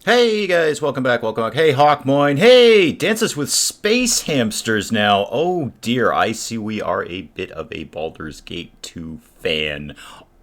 Hey guys, welcome back, welcome back. Hey Hawkmoin, hey, dances with space hamsters now. Oh dear, I see we are a bit of a Baldur's Gate 2 fan.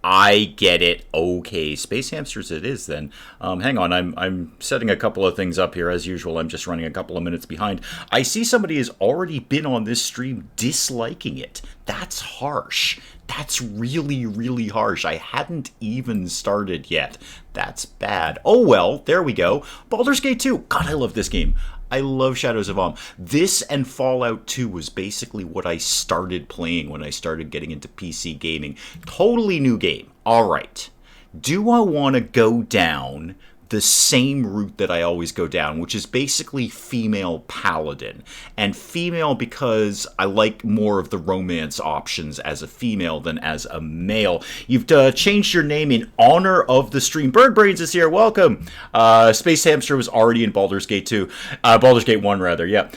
I get it. Okay, space hamsters it is then. Hang on, I'm setting a couple of things up here as usual. I'm just running a couple of minutes behind. I see somebody has already been on this stream disliking it. That's harsh. That's really, really harsh. I hadn't even started yet. That's bad. Oh well, there we go. Baldur's Gate 2. God, I love this game. I love Shadows of Amn. This and Fallout 2 was basically what I started playing when I started getting into PC gaming. Totally new game. All right. Do I want to go down the same route that I always go down, which is basically female paladin? And female because I like more of the romance options as a female than as a male. You've changed your name in honor of the stream. Bird Brains is here. Welcome. Space Hamster was already in Baldur's Gate 2. Baldur's Gate 1, rather. Yeah.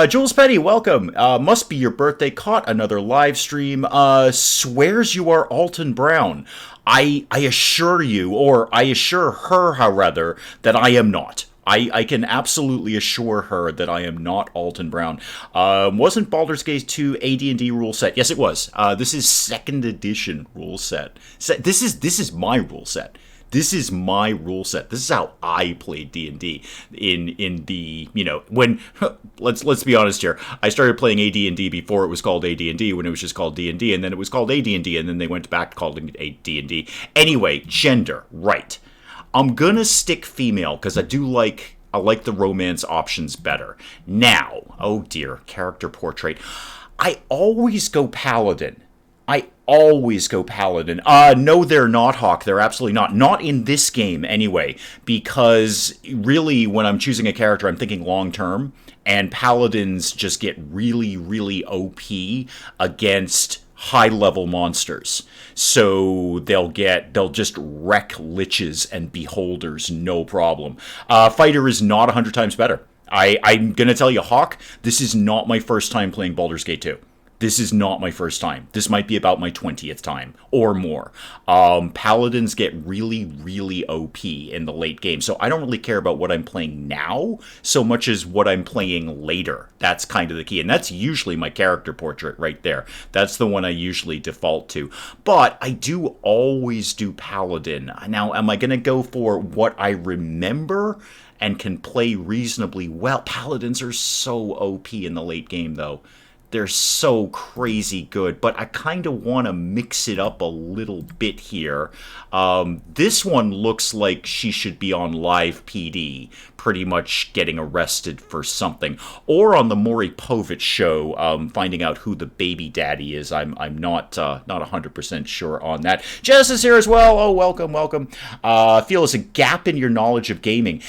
Jules Petty, welcome. Must be your birthday. Caught another live stream. Swears you are Alton Brown. I assure you, or I assure her, however, that I am not. I can absolutely assure her that I am not Alton Brown. Wasn't Baldur's Gate 2 AD&D rule set? Yes, it was. This is 2nd edition rule set. This is my rule set. This is my rule set. This is how I played D&D in the, when let's be honest here. I started playing AD&D before it was called AD&D, when it was just called D&D, and then it was called AD&D, and then they went back to calling it AD&D. Anyway, gender, right. I'm going to stick female cuz I like the romance options better. Now, oh dear, character portrait. I always go paladin. No, they're not, Hawk. They're absolutely not. Not in this game, anyway. Because, really, when I'm choosing a character, I'm thinking long-term. And paladins just get really, really OP against high-level monsters. So they'll just wreck liches and beholders, no problem. Fighter is not 100 times better. I'm going to tell you, Hawk, this is not my first time playing Baldur's Gate 2. This is not my first time. This might be about my 20th time or more. Paladins get really, really OP in the late game. So I don't really care about what I'm playing now so much as what I'm playing later. That's kind of the key. And that's usually my character portrait right there. That's the one I usually default to. But I do always do Paladin. Now, am I going to go for what I remember and can play reasonably well? Paladins are so OP in the late game, though. They're so crazy good, but I kind of want to mix it up a little bit here. This one looks like she should be on live PD, pretty much getting arrested for something, or on the Maury Povich show, finding out who the baby daddy is. I'm not 100% sure on that. Jess is here as well. Oh, welcome. Feel it's a gap in your knowledge of gaming,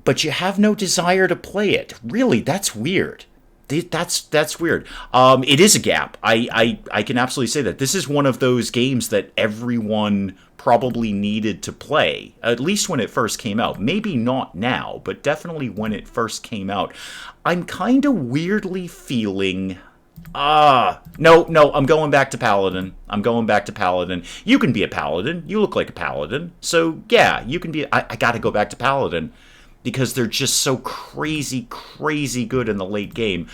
but you have no desire to play it. Really, that's weird. That's weird. It is a gap. I can absolutely say that. This is one of those games that everyone probably needed to play, at least when it first came out. Maybe not now, but definitely when it first came out. I'm kind of weirdly feeling... No, I'm going back to Paladin. You can be a Paladin. You look like a Paladin. So, yeah, you can be... I gotta go back to Paladin, because they're just so crazy, crazy good in the late game.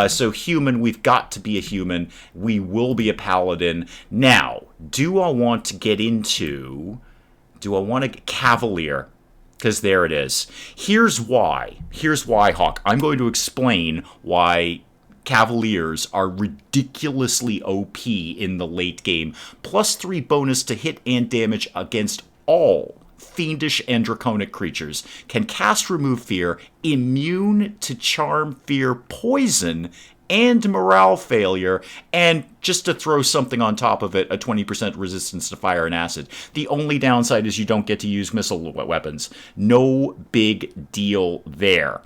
So human, we've got to be a human. We will be a paladin. Now, do I want to get Cavalier? Because there it is. Here's why, Hawk. I'm going to explain why Cavaliers are ridiculously OP in the late game. +3 bonus to hit and damage against all fiendish and draconic creatures, can cast Remove Fear, immune to Charm, Fear, Poison, and Morale Failure, and just to throw something on top of it, a 20% resistance to fire and acid. The only downside is you don't get to use missile weapons. No big deal there.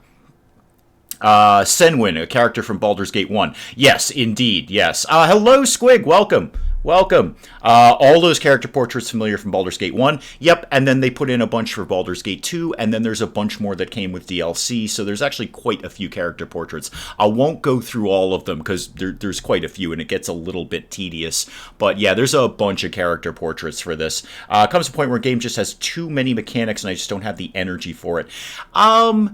Senwyn, a character from Baldur's Gate 1. Yes, indeed, yes. Hello, Squig, welcome. Welcome. All those character portraits familiar from Baldur's Gate 1. Yep, and then they put in a bunch for Baldur's Gate 2, and then there's a bunch more that came with DLC, so there's actually quite a few character portraits. I won't go through all of them, because there's quite a few, and it gets a little bit tedious. But yeah, there's a bunch of character portraits for this. Comes to a point where a game just has too many mechanics, and I just don't have the energy for it. I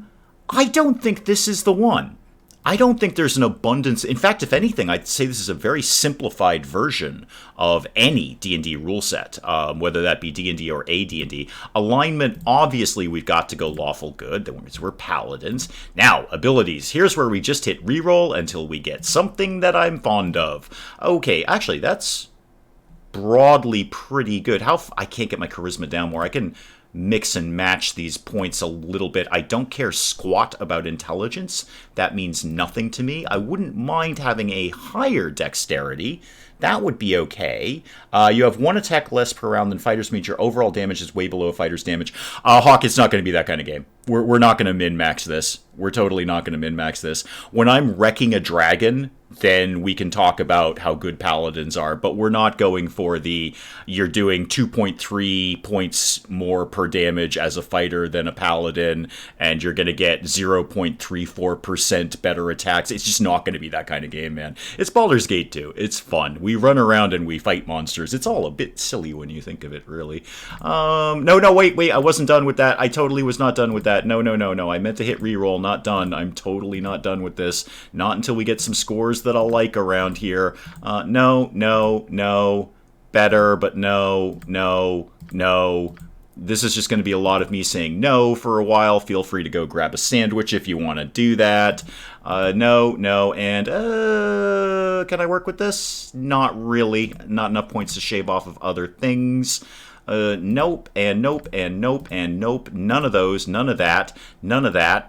don't think this is the one. I don't think there's an abundance. In fact, if anything, I'd say this is a very simplified version of any D&D rule set, whether that be D&D or a D&D. Alignment, obviously, we've got to go lawful good. That means we're paladins. Now, abilities. Here's where we just hit reroll until we get something that I'm fond of. Okay, actually, that's broadly pretty good. I can't get my charisma down more. I can mix and match these points a little bit. I don't care squat about intelligence. That means nothing to me. I wouldn't mind having a higher dexterity. That would be okay. You have one attack less per round than fighters, means your overall damage is way below a fighter's damage. Hawk, it's not going to be that kind of game. We're not going to min-max this. We're totally not going to min-max this. When I'm wrecking a dragon, then we can talk about how good paladins are, but we're not going for you're doing 2.3 points more per damage as a fighter than a paladin, and you're going to get 0.34% better attacks. It's just not going to be that kind of game, man. It's Baldur's Gate 2. It's fun. We run around and we fight monsters. It's all a bit silly when you think of it, really. No, wait, I wasn't done with that. I totally was not done with that. No. I meant to hit reroll, not done. I'm totally not done with this. Not until we get some scores that I'll like around here. No. Better, but no. This is just going to be a lot of me saying no for a while. Feel free to go grab a sandwich if you want to do that. No, and can I work with this? Not really. Not enough points to shave off of other things. Nope. None of those, none of that,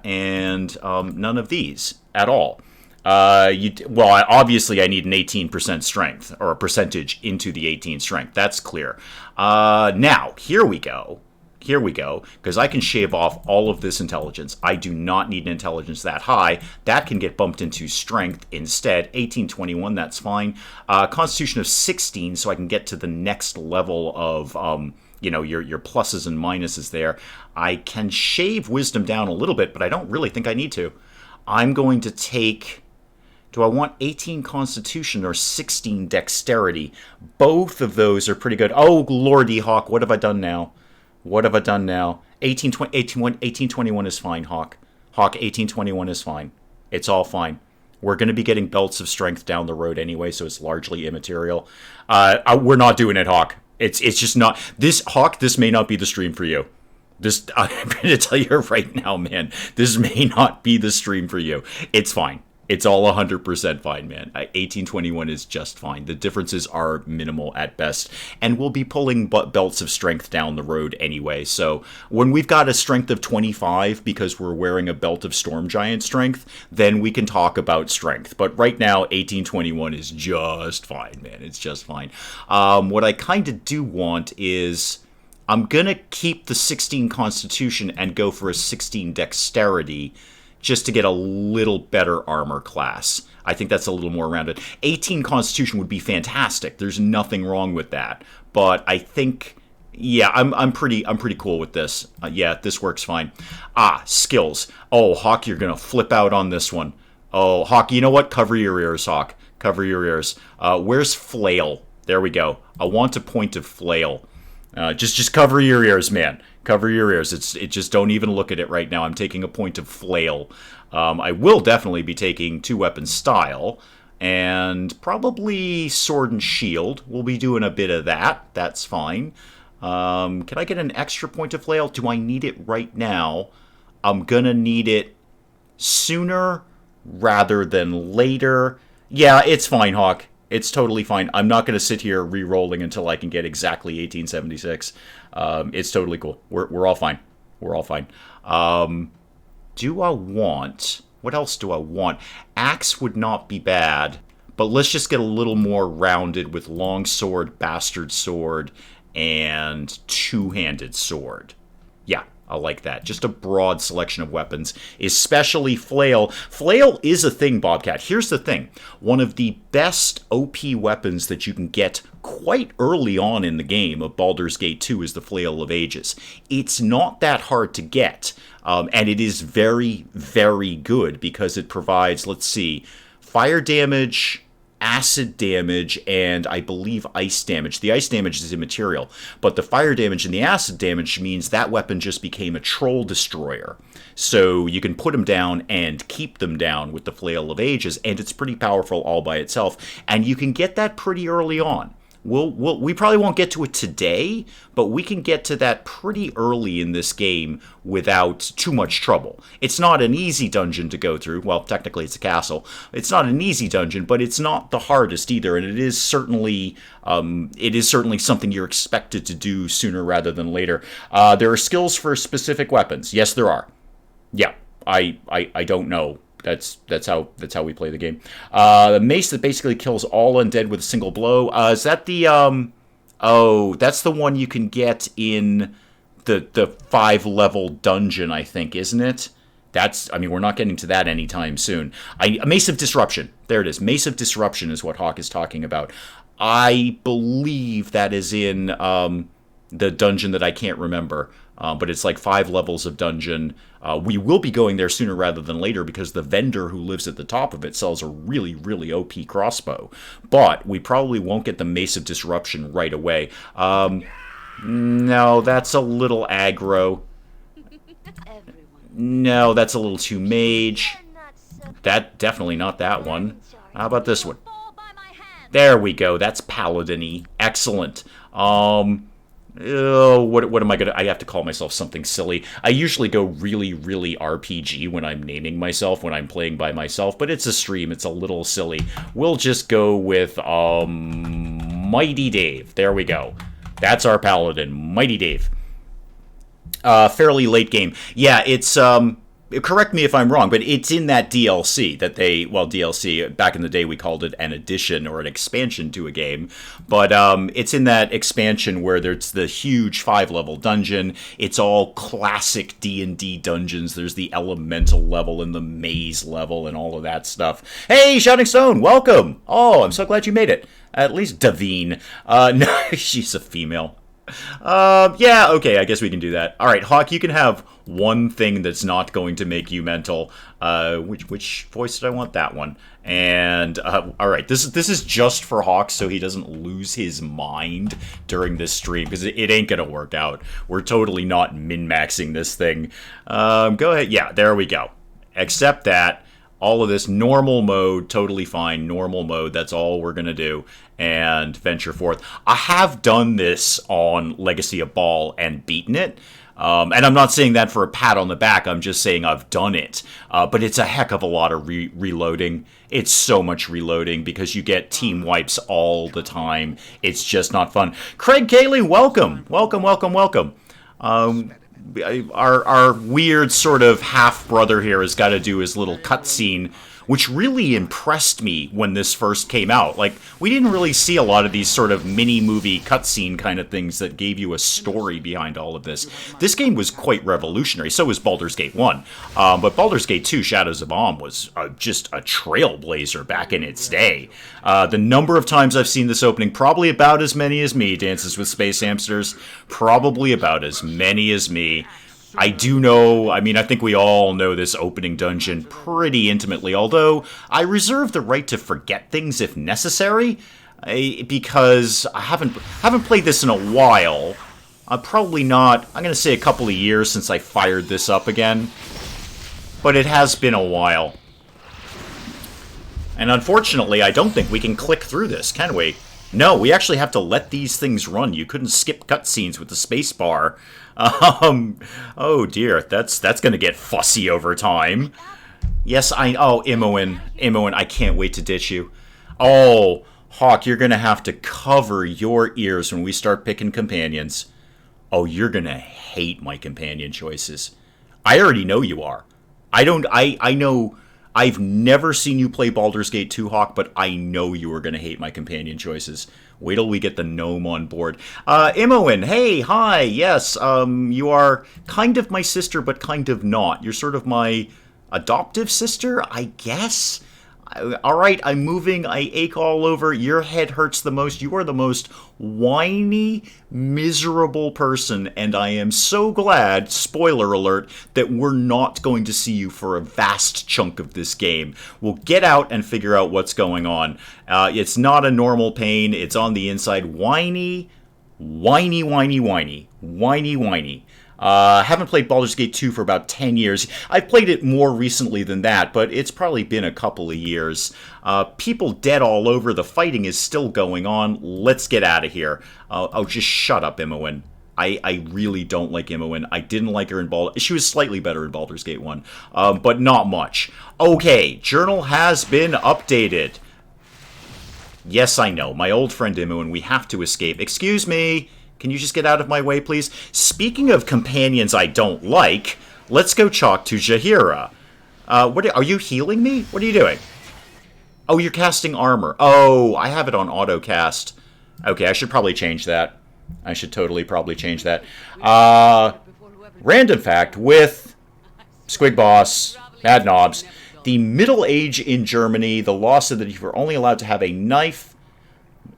and none of these at all. Obviously I need an 18% strength, or a percentage into the 18 strength. That's clear. Now, here we go, because I can shave off all of this intelligence. I do not need an intelligence that high. That can get bumped into strength instead. 18-21, that's fine. Constitution of 16, so I can get to the next level of, your pluses and minuses there. I can shave wisdom down a little bit, but I don't really think I need to. I'm going to take... Do I want 18 Constitution or 16 Dexterity? Both of those are pretty good. Oh, Lordy Hawk, what have I done now? 1821 is fine, Hawk. Hawk, 1821 is fine. It's all fine. We're going to be getting belts of strength down the road anyway, so it's largely immaterial. We're not doing it, Hawk. It's just not... Hawk, this may not be the stream for you. I'm going to tell you right now, man. This may not be the stream for you. It's fine. It's all 100% fine, man. 1821 is just fine. The differences are minimal at best. And we'll be pulling belts of strength down the road anyway. So when we've got a strength of 25 because we're wearing a belt of Storm Giant strength, then we can talk about strength. But right now, 1821 is just fine, man. It's just fine. What I kind of do want is... I'm going to keep the 16 Constitution and go for a 16 Dexterity just to get a little better armor class. I think that's a little more rounded. 18 Constitution would be fantastic. There's nothing wrong with that. But I think, yeah, I'm pretty cool with this. Yeah, this works fine. Skills. Oh, Hawk, you're going to flip out on this one. Oh, Hawk, you know what? Cover your ears, Hawk. Cover your ears. Where's Flail? There we go. I want a point of Flail. Just cover your ears, man. Cover your ears. Just don't even look at it right now. I'm taking a point of Flail. I will definitely be taking 2-weapon style, and probably sword and shield. We'll be doing a bit of that. That's fine. Can I get an extra point of Flail? Do I need it right now? I'm gonna need it sooner rather than later. Yeah, it's fine, Hawk. It's totally fine. I'm not going to sit here re-rolling until I can get exactly 1876. It's totally cool. We're all fine. We're all fine. Do I want... What else do I want? Axe would not be bad, but let's just get a little more rounded with longsword, bastard sword, and two-handed sword. Yeah, like that. Just a broad selection of weapons, especially Flail. Flail is a thing, Bobcat. Here's the thing. One of the best OP weapons that you can get quite early on in the game of Baldur's Gate 2 is the Flail of Ages. It's not that hard to get, and it is very, very good because it provides, let's see, fire damage, acid damage, and I believe ice damage. The ice damage is immaterial, but the fire damage and the acid damage means that weapon just became a troll destroyer. So you can put them down and keep them down with the Flail of Ages, and it's pretty powerful all by itself, and you can get that pretty early on. We probably won't get to it today, but we can get to that pretty early in this game without too much trouble. It's not an easy dungeon to go through. Well, technically it's a castle. It's not an easy dungeon, but it's not the hardest either, and it is certainly something you're expected to do sooner rather than later. There are skills for specific weapons. Yes, there are. Yeah, I don't know. That's how we play the game. The mace that basically kills all undead with a single blow. Is that the that's the one you can get in the 5-level dungeon, I think, isn't it? We're not getting to that anytime soon. Mace of Disruption. There it is. Mace of Disruption is what Hawk is talking about. I believe that is in the dungeon that I can't remember. But it's like 5 levels of dungeon. We will be going there sooner rather than later because the vendor who lives at the top of it sells a really, really OP crossbow. But we probably won't get the Mace of Disruption right away. No, that's a little aggro. No, that's a little too mage. Definitely not that one. How about this one? There we go. That's paladin-y. Excellent. What am I gonna... I have to call myself something silly. I usually go really, really RPG when I'm naming myself, when I'm playing by myself, but it's a stream, it's a little silly. We'll just go with, Mighty Dave. There we go. That's our paladin, Mighty Dave. Fairly late game. Yeah, it's, correct me if I'm wrong, but it's in that DLC that DLC, back in the day we called it an addition or an expansion to a game, but it's in that expansion where there's the huge 5-level dungeon. It's all classic D&D dungeons. There's the elemental level and the maze level and all of that stuff. Hey, Shouting Stone, welcome! Oh, I'm so glad you made it. At least Davine. No, she's a female. Yeah, okay, I guess we can do that. Alright, Hawk, you can have one thing that's not going to make you mental. Which voice did I want? That one. And, alright, this is just for Hawk so he doesn't lose his mind during this stream, because it ain't gonna work out. We're totally not min-maxing this thing. Go ahead. Yeah, there we go. Except that, all of this normal mode, totally fine, normal mode, that's all we're going to do, and venture forth. I have done this on Legacy of Bhaal and beaten it, and I'm not saying that for a pat on the back, I'm just saying I've done it, but it's a heck of a lot of reloading. It's so much reloading because you get team wipes all the time. It's just not fun. Craig Cayley, welcome, welcome, welcome, welcome. Our weird sort of half-brother here has got to do his little cutscene, which really impressed me when this first came out. Like, we didn't really see a lot of these sort of mini-movie cutscene kind of things that gave you a story behind all of this. This game was quite revolutionary. So was Baldur's Gate 1. But Baldur's Gate 2, Shadows of Amn, was just a trailblazer back in its day. The number of times I've seen this opening, probably about as many as me, Dances with Space Hamsters, probably about as many as me. I do know, I think we all know this opening dungeon pretty intimately, although I reserve the right to forget things if necessary, because I haven't played this in a while. Probably not, I'm going to say a couple of years since I fired this up again, but it has been a while. And unfortunately, I don't think we can click through this, can we? No, we actually have to let these things run. You couldn't skip cutscenes with the space bar. Oh dear, that's gonna get fussy over time. Yes, Imoen, I can't wait to ditch you. Oh, Hawk, you're gonna have to cover your ears when we start picking companions. Oh, you're gonna hate my companion choices. I already know you are. I know, I've never seen you play Baldur's Gate 2, Hawk, but I know you are gonna hate my companion choices. Wait till we get the gnome on board. Imoen, hey, hi, yes, you are kind of my sister, but kind of not. You're sort of my adoptive sister, I guess? All right, I'm moving. I ache all over. Your head hurts the most. You are the most whiny, miserable person, and I am so glad, spoiler alert, that we're not going to see you for a vast chunk of this game. We'll get out and figure out what's going on. It's not a normal pain. It's on the inside. Whiny, whiny, whiny, whiny, whiny, whiny. Haven't played Baldur's Gate 2 for about 10 years. I've played it more recently than that, but it's probably been a couple of years. People dead all over. The fighting is still going on. Let's get out of here. Oh, just shut up, Imoen. I really don't like Imoen. I didn't like her in Baldur's... She was slightly better in Baldur's Gate 1, but not much. Okay, journal has been updated. Yes, I know. My old friend Imoen, we have to escape. Excuse me. Can you just get out of my way, please? Speaking of companions I don't like, let's go talk to Jaheira. Are you healing me? What are you doing? Oh, you're casting armor. Oh, I have it on auto cast. Okay, I should probably change that. I should totally probably change that. Random fact with Squig Boss, Mad Knobs. The Middle Age in Germany, the law said that you were only allowed to have a knife,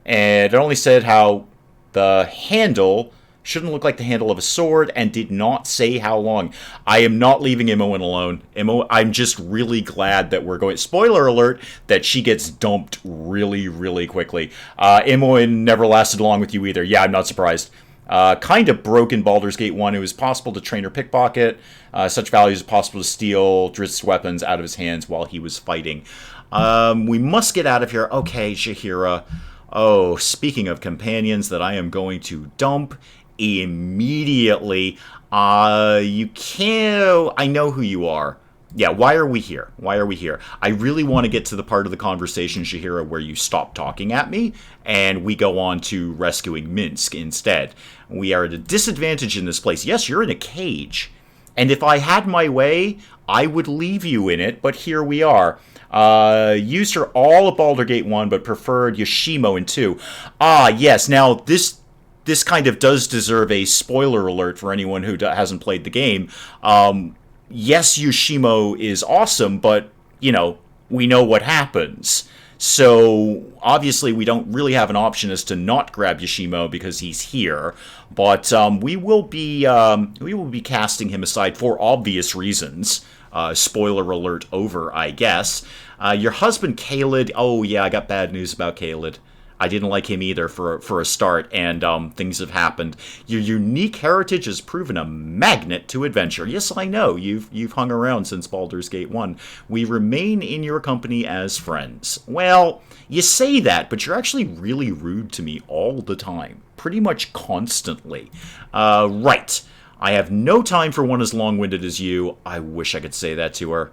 and it only said how the handle shouldn't look like the handle of a sword, and did not say how long. I am not leaving Imoen alone. I'm just really glad that we're going... Spoiler alert, that she gets dumped really, really quickly. Imoen never lasted long with you either. Yeah, I'm not surprised. Kind of broke in Baldur's Gate 1. It was possible to train or pickpocket. Such values as possible to steal Drizzt's weapons out of his hands while he was fighting. We must get out of here. Okay, Jaheira. Oh, speaking of companions that I am going to dump immediately, you can't... I know who you are. Yeah, why are we here? Why are we here? I really want to get to the part of the conversation, Jaheira, where you stop talking at me, and we go on to rescuing Minsk instead. We are at a disadvantage in this place. Yes, you're in a cage. And if I had my way, I would leave you in it, but here we are. Used her all of Baldur's Gate 1, but preferred Yoshimo in 2. Ah, yes, now this kind of does deserve a spoiler alert for anyone who hasn't played the game. Yes, Yoshimo is awesome, but, you know, we know what happens. So, obviously, we don't really have an option as to not grab Yoshimo because he's here. But we will be casting him aside for obvious reasons. Spoiler alert over, I guess. Your husband, Caelid... Oh, yeah, I got bad news about Caelid. I didn't like him either for a start, and things have happened. Your unique heritage has proven a magnet to adventure. Yes, I know. You've hung around since Baldur's Gate 1. We remain in your company as friends. Well, you say that, but you're actually really rude to me all the time. Pretty much constantly. Right. I have no time for one as long-winded as you. I wish I could say that to her.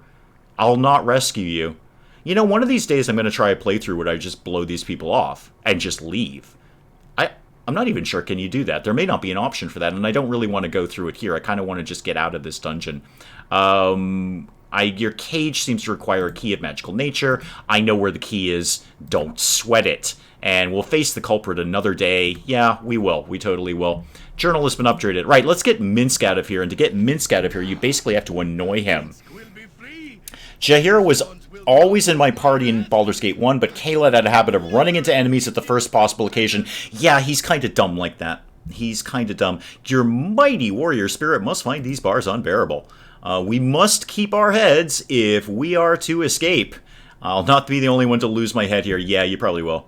I'll not rescue you. You know, one of these days I'm going to try a playthrough where I just blow these people off and just leave. I'm not even sure can you do that. There may not be an option for that, and I don't really want to go through it here. I kind of want to just get out of this dungeon. Your cage seems to require a key of magical nature. I know where the key is. Don't sweat it. And we'll face the culprit another day. Yeah, we will. We totally will. Journal has been updated. Right, let's get Minsk out of here. And to get Minsk out of here, you basically have to annoy him. Jaheira was always in my party in Baldur's Gate 1, but Caelid had a habit of running into enemies at the first possible occasion. Yeah, he's kind of dumb like that. He's kind of dumb. Your mighty warrior spirit must find these bars unbearable. We must keep our heads if we are to escape. I'll not be the only one to lose my head here. Yeah, you probably will.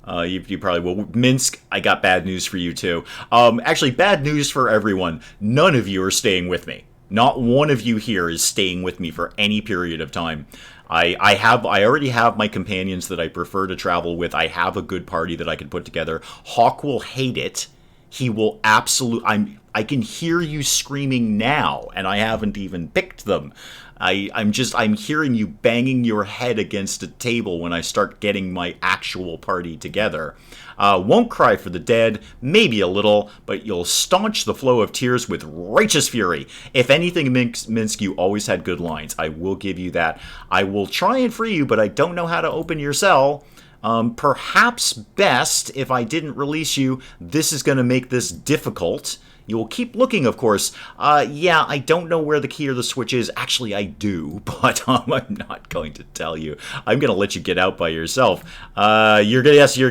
You probably will. Minsk, I got bad news for you too. Actually, bad news for everyone. None of you are staying with me. Not one of you here is staying with me for any period of time. I already have my companions that I prefer to travel with. I have a good party that I can put together. Hawk will hate it. He will I can hear you screaming now, and I haven't even picked them. I'm hearing you banging your head against a table when I start getting my actual party together. Won't cry for the dead, maybe a little, but you'll staunch the flow of tears with righteous fury. If anything, Minsk, you always had good lines. I will give you that. I will try and free you, but I don't know how to open your cell. Perhaps best, if I didn't release you, this is going to make this difficult. You will keep looking, of course. Yeah, I don't know where the key or the switch is. Actually, I do, but I'm not going to tell you. I'm going to let you get out by yourself. You're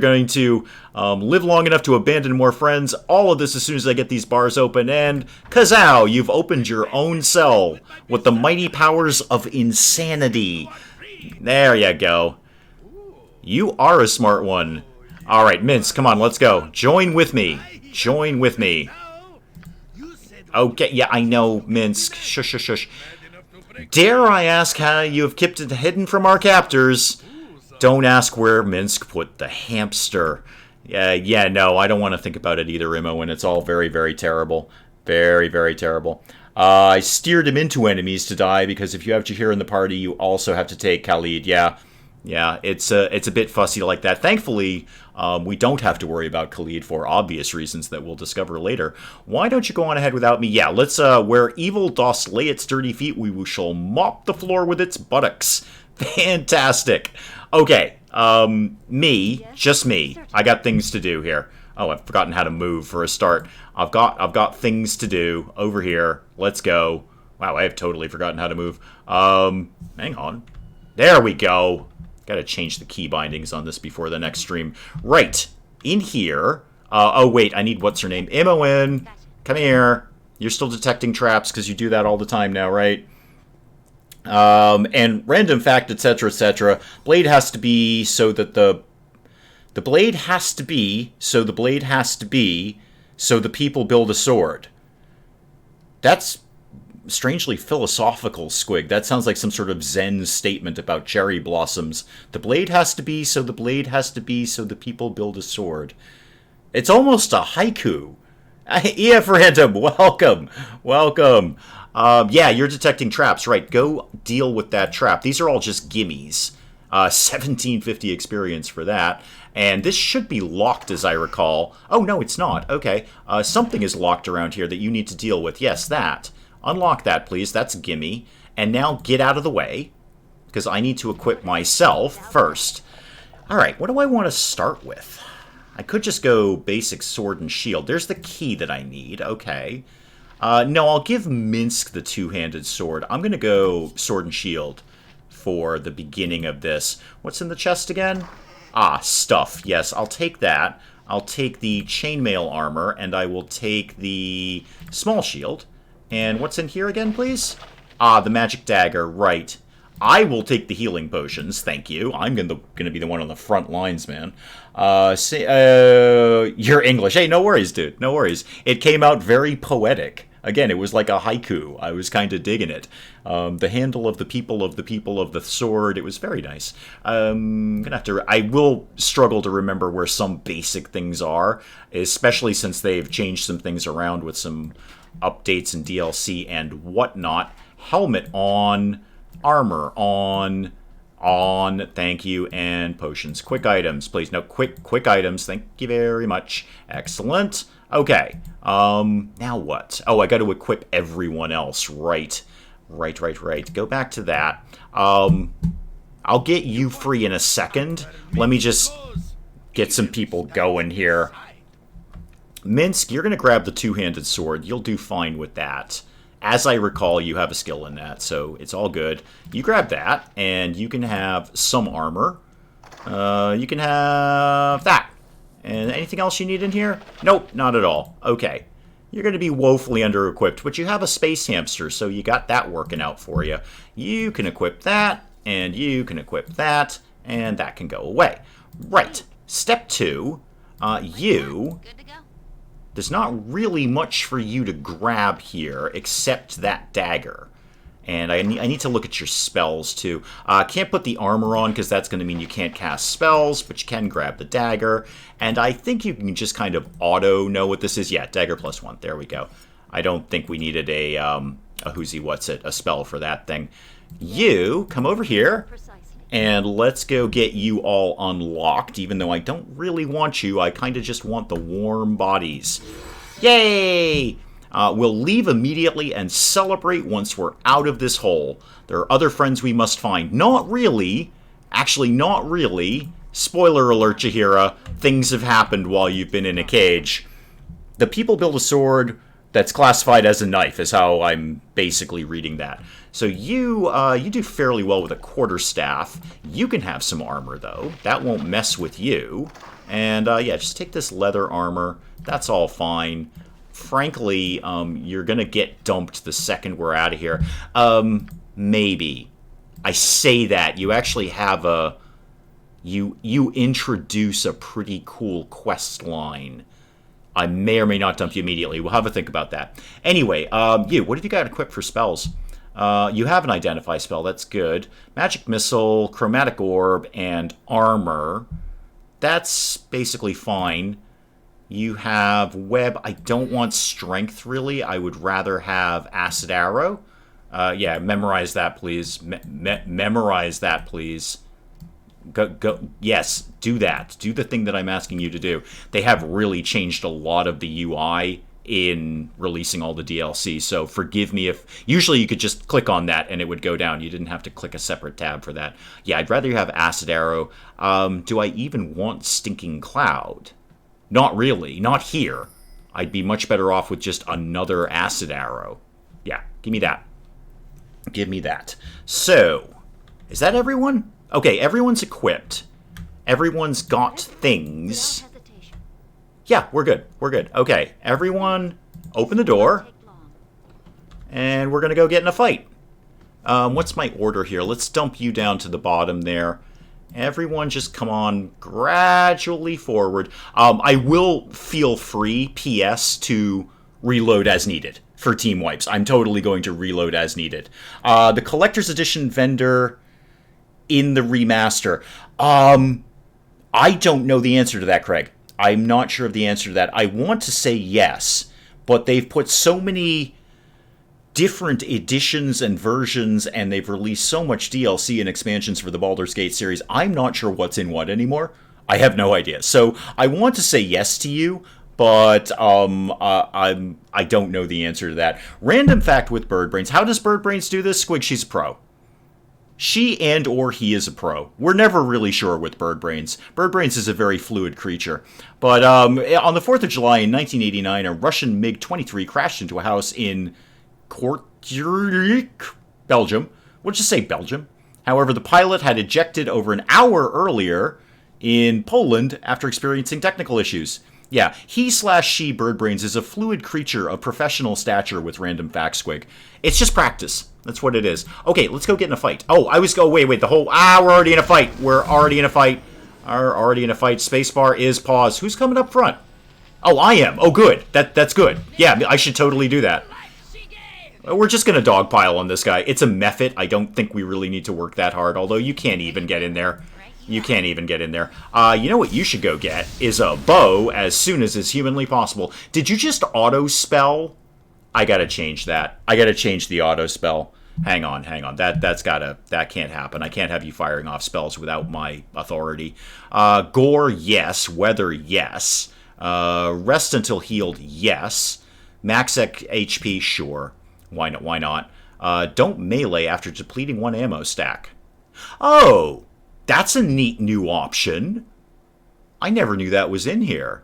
going to live long enough to abandon more friends. All of this as soon as I get these bars open, and kazow, you've opened your own cell with the mighty powers of insanity. There you go. You are a smart one. All right, Mince, come on, let's go. Join with me. Join with me. Okay, yeah, I know, Minsk. Shush, shush, shush. Dare I ask how you have kept it hidden from our captors? Don't ask where Minsk put the hamster. Yeah, no, I don't want to think about it either, Imo, and it's all very, very terrible. Very, very terrible. I steered him into enemies to die, because if you have Jahir in the party, you also have to take Khalid. Yeah, it's a bit fussy like that. Thankfully, we don't have to worry about Khalid for obvious reasons that we'll discover later. Why don't you go on ahead without me? Yeah, let's, where evil doth lay its dirty feet, we shall mop the floor with its buttocks. Fantastic. Okay, just me. I got things to do here. Oh, I've forgotten how to move for a start. I've got things to do over here. Let's go. Wow, I have totally forgotten how to move. Hang on. There we go. Gotta change the key bindings on this before the next stream. Right. In here. Oh, wait. I need what's her name? Imoen. Come here. You're still detecting traps because you do that all the time now, right? And random fact, etc., etc. Blade has to be so that the blade has to be so the blade has to be so the people build a sword. That's strangely philosophical, Squig. That sounds like some sort of Zen statement about cherry blossoms. The blade has to be so the blade has to be so the people build a sword. It's almost a haiku. EF Random, welcome. Welcome. Yeah, you're detecting traps, right. Go deal with that trap. These are all just gimmies. 1750 experience for that. And this should be locked, as I recall. Oh, no, it's not. Okay. Something is locked around here that you need to deal with. Yes, that. Unlock that, please. That's a gimme. And now get out of the way, because I need to equip myself first. Alright, what do I want to start with? I could just go basic sword and shield. There's the key that I need. Okay. No, I'll give Minsk the two-handed sword. I'm going to go sword and shield for the beginning of this. What's in the chest again? Ah, stuff. Yes, I'll take that. I'll take the chainmail armor, and I will take the small shield. And what's in here again, please? Ah, the magic dagger, right. I will take the healing potions, thank you. I'm gonna be the one on the front lines, man. You're English. Hey, no worries, dude, no worries. It came out very poetic. Again, it was like a haiku. I was kind of digging it. The handle of the people of the sword. It was very nice. I will struggle to remember where some basic things are, especially since they've changed some things around with some updates and DLC and whatnot. Helmet on, armor on, thank you, and potions. Quick items, please. No, quick items, thank you very much. Excellent. Okay, now what? Oh, I got to equip everyone else, right. Go back to that. I'll get you free in a second. Let me just get some people going here. Minsk, you're going to grab the two-handed sword. You'll do fine with that. As I recall, you have a skill in that, so it's all good. You grab that, and you can have some armor. You can have that. And anything else you need in here? Nope, not at all. Okay. You're going to be woefully under-equipped, but you have a space hamster, so you got that working out for you. You can equip that, and you can equip that, and that can go away. Right. Step 2, there's not really much for you to grab here except that dagger. And I need to look at your spells, too. Can't put the armor on because that's going to mean you can't cast spells, but you can grab the dagger. And I think you can just kind of auto know what this is. Yeah, dagger +1. There we go. I don't think we needed a spell for that thing. You, come over here, and let's go get you all unlocked, even though I don't really want you. I kind of just want the warm bodies. Yay! We'll leave immediately and celebrate once we're out of this hole. There are other friends we must find. Not really. Actually, not really. Spoiler alert, Jaheira. Things have happened while you've been in a cage. The people build a sword that's classified as a knife, is how I'm basically reading that. So you do fairly well with a quarterstaff. You can have some armor, though. That won't mess with you. And, yeah, just take this leather armor. That's all fine. Frankly, you're going to get dumped the second we're out of here. Maybe. I say that. You actually have a... You introduce a pretty cool quest line. I may or may not dump you immediately. We'll have a think about that. Anyway, what have you got equipped for spells? You have an Identify spell. That's good. Magic Missile, Chromatic Orb, and Armor. That's basically fine. You have Web. I don't want Strength, really. I would rather have Acid Arrow. Yeah, memorize that, please. Memorize that, please. Go. Yes, do that. Do the thing that I'm asking you to do. They have really changed a lot of the UI in releasing all the DLC, so forgive me if... Usually you could just click on that and it would go down. You didn't have to click a separate tab for that. Yeah, I'd rather you have Acid Arrow. Do I even want Stinking Cloud? Not really. Not here. I'd be much better off with just another Acid Arrow. Yeah, give me that. Give me that. So, is that everyone? Okay, everyone's equipped. Everyone's got things. Yeah, we're good. We're good. Okay, everyone open the door. And we're going to go get in a fight. What's my order here? Let's dump you down to the bottom there. Everyone just come on gradually forward. I will feel free, PS, to reload as needed for team wipes. I'm totally going to reload as needed. The Collector's Edition vendor... in the remaster. I don't know the answer to that, Craig. I'm not sure of the answer to that. I want to say yes, but they've put so many different editions and versions, and they've released so much DLC and expansions for the Baldur's Gate series, I'm not sure what's in what anymore. I have no idea. So I want to say yes to you, but I don't know the answer to that. Random fact with Birdbrains. How does Birdbrains do this? Squig, she's a pro. She and or he is a pro. We're never really sure with Birdbrains. Birdbrains is a very fluid creature. But on the 4th of July in 1989, a Russian MiG-23 crashed into a house in Kortrijk, Belgium. We'll just say Belgium. However, the pilot had ejected over an hour earlier in Poland after experiencing technical issues. Yeah, he/she Birdbrains is a fluid creature of professional stature with random facts, Squig. It's just practice. That's what it is. Okay, let's go get in a fight. Oh, wait, the whole... we're already in a fight. We're already in a fight. Spacebar is pause. Who's coming up front? Oh, I am. Oh, good. That's good. Yeah, I should totally do that. We're just going to dogpile on this guy. It's a mephit. I don't think we really need to work that hard, although you can't even get in there. You can't even get in there. You know what you should go get is a bow as soon as is humanly possible. Did you just auto-spell? I gotta change that. I gotta change the auto-spell. Hang on. That can't happen. I can't have you firing off spells without my authority. Gore, yes. Weather, yes. Rest until healed, yes. Max HP, sure. Why not? Don't melee after depleting one ammo stack. Oh! That's a neat new option. I never knew that was in here.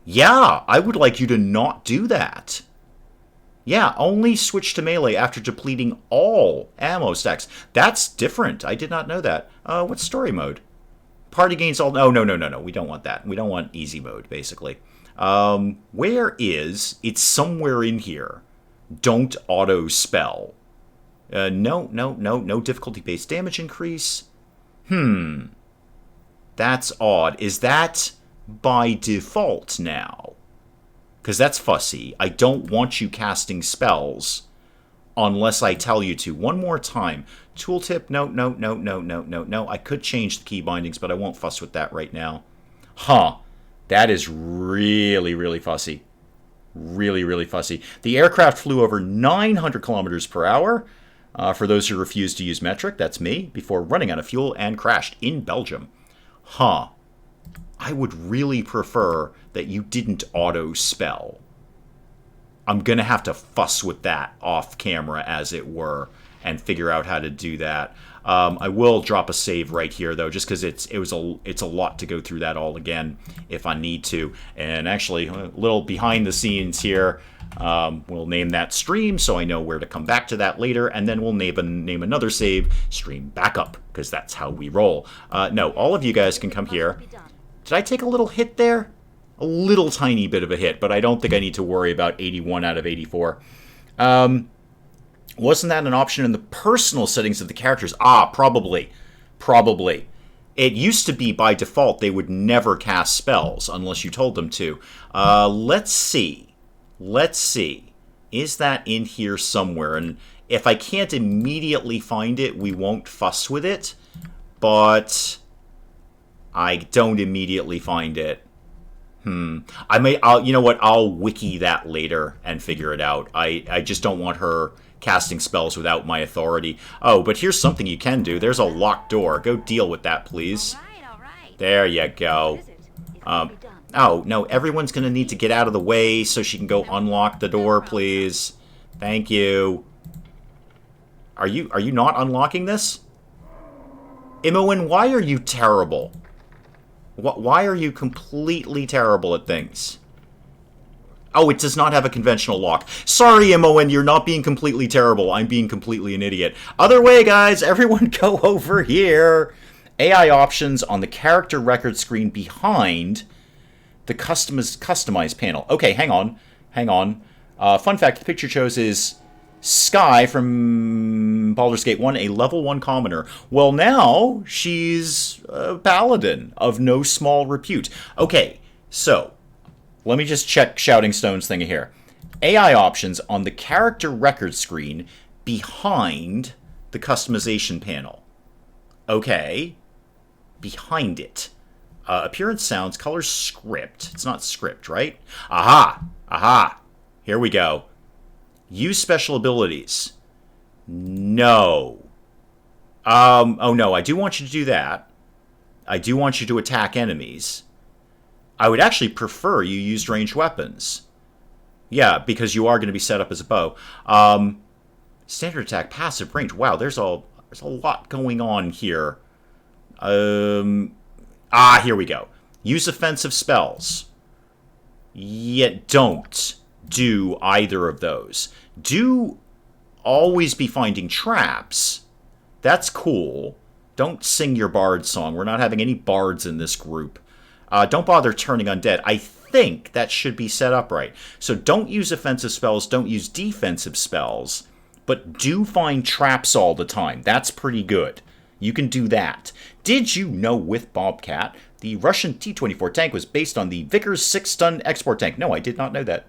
Yeah, I would like you to not do that. Yeah, only switch to melee after depleting all ammo stacks. That's different. I did not know that. What's story mode? Party gains all... No. We don't want that. We don't want easy mode, basically. Where is... It's somewhere in here. Don't auto-spell. No difficulty-based damage increase. That's odd. Is that by default now? Because that's fussy. I don't want you casting spells unless I tell you to. One more time. Tooltip, no. I could change the key bindings, but I won't fuss with that right now. That is really fussy. Really fussy. The aircraft flew over 900 kilometers per hour. For those who refuse to use metric, that's me, before running out of fuel and crashed in Belgium. I would really prefer that you didn't auto-spell. I'm going to have to fuss with that off camera, as it were, and figure out how to do that. I will drop a save right here, though, just because it's a lot to go through that all again if I need to. And actually, a little behind the scenes here, we'll name that stream so I know where to come back to that later, and then we'll name another save stream backup, because that's how we roll. No, all of you guys can come here. Did I take a little hit there? A little tiny bit of a hit, but I don't think I need to worry about 81 out of 84. Wasn't that an option in the personal settings of the characters? Probably. Probably. It used to be by default they would never cast spells unless you told them to. Let's see. Let's see. Is that in here somewhere? And if I can't immediately find it, we won't fuss with it. But I don't immediately find it. You know what? I'll wiki that later and figure it out. I just don't want her casting spells without my authority. Oh, but here's something you can do. There's a locked door. Go deal with that, please. All right. There you go. Oh, no, everyone's going to need to get out of the way so she can go unlock the door, please. Thank you. Are you not unlocking this? Imoen, why are you terrible? Why are you completely terrible at things? Oh, it does not have a conventional lock. Sorry, Imoen, you're not being completely terrible. I'm being completely an idiot. Other way, guys. Everyone go over here. AI options on the character record screen behind the customize panel. Okay, hang on. Fun fact, the picture chose is Sky from Baldurs Gate 1, a level 1 commoner. Well, now she's a paladin of no small repute. Okay, so let me just check Shouting Stone's thing here. AI options on the character record screen behind the customization panel. Okay, behind it. Appearance, sounds, colors, script. It's not script, right? Aha! Here we go. Use special abilities. No. Oh no, I do want you to do that. I do want you to attack enemies. I would actually prefer you used ranged weapons. Yeah, because you are going to be set up as a bow. Standard attack, passive, range. Wow, there's a lot going on here. Here we go. Use offensive spells. Yet don't do either of those. Do always be finding traps. That's cool. Don't sing your bard song. We're not having any bards in this group. Don't bother turning undead. I think that should be set up right. So don't use offensive spells, don't use defensive spells, but do find traps all the time. That's pretty good. You can do that. Did you know with Bobcat, the Russian T-24 tank was based on the Vickers 6-ton export tank? No, I did not know that.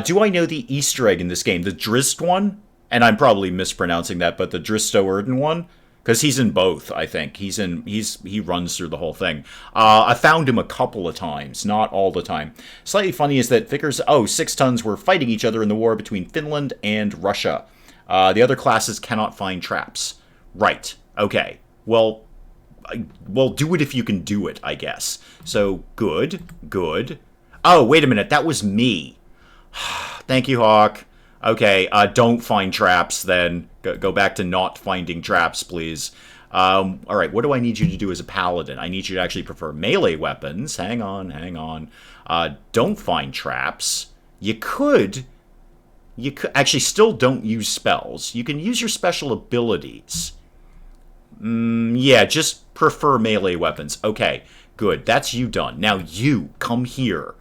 Do I know the Easter egg in this game? The Drist one? And I'm probably mispronouncing that, but the Dristo-Erden one? Because he's in both, I think. He runs through the whole thing. I found him a couple of times, not all the time. Slightly funny is that Vickers, 6 tons were fighting each other in the war between Finland and Russia. The other classes cannot find traps. Right. Okay. Well, do it if you can do it, I guess. So, good. Oh, wait a minute. That was me. Thank you, Hawk. Okay, don't find traps, then. Go back to not finding traps, please. All right, what do I need you to do as a paladin? I need you to actually prefer melee weapons. Hang on. Don't find traps. You could... Actually, still don't use spells. You can use your special abilities. Yeah, just prefer melee weapons. Okay, good. That's you done. Now you, come here.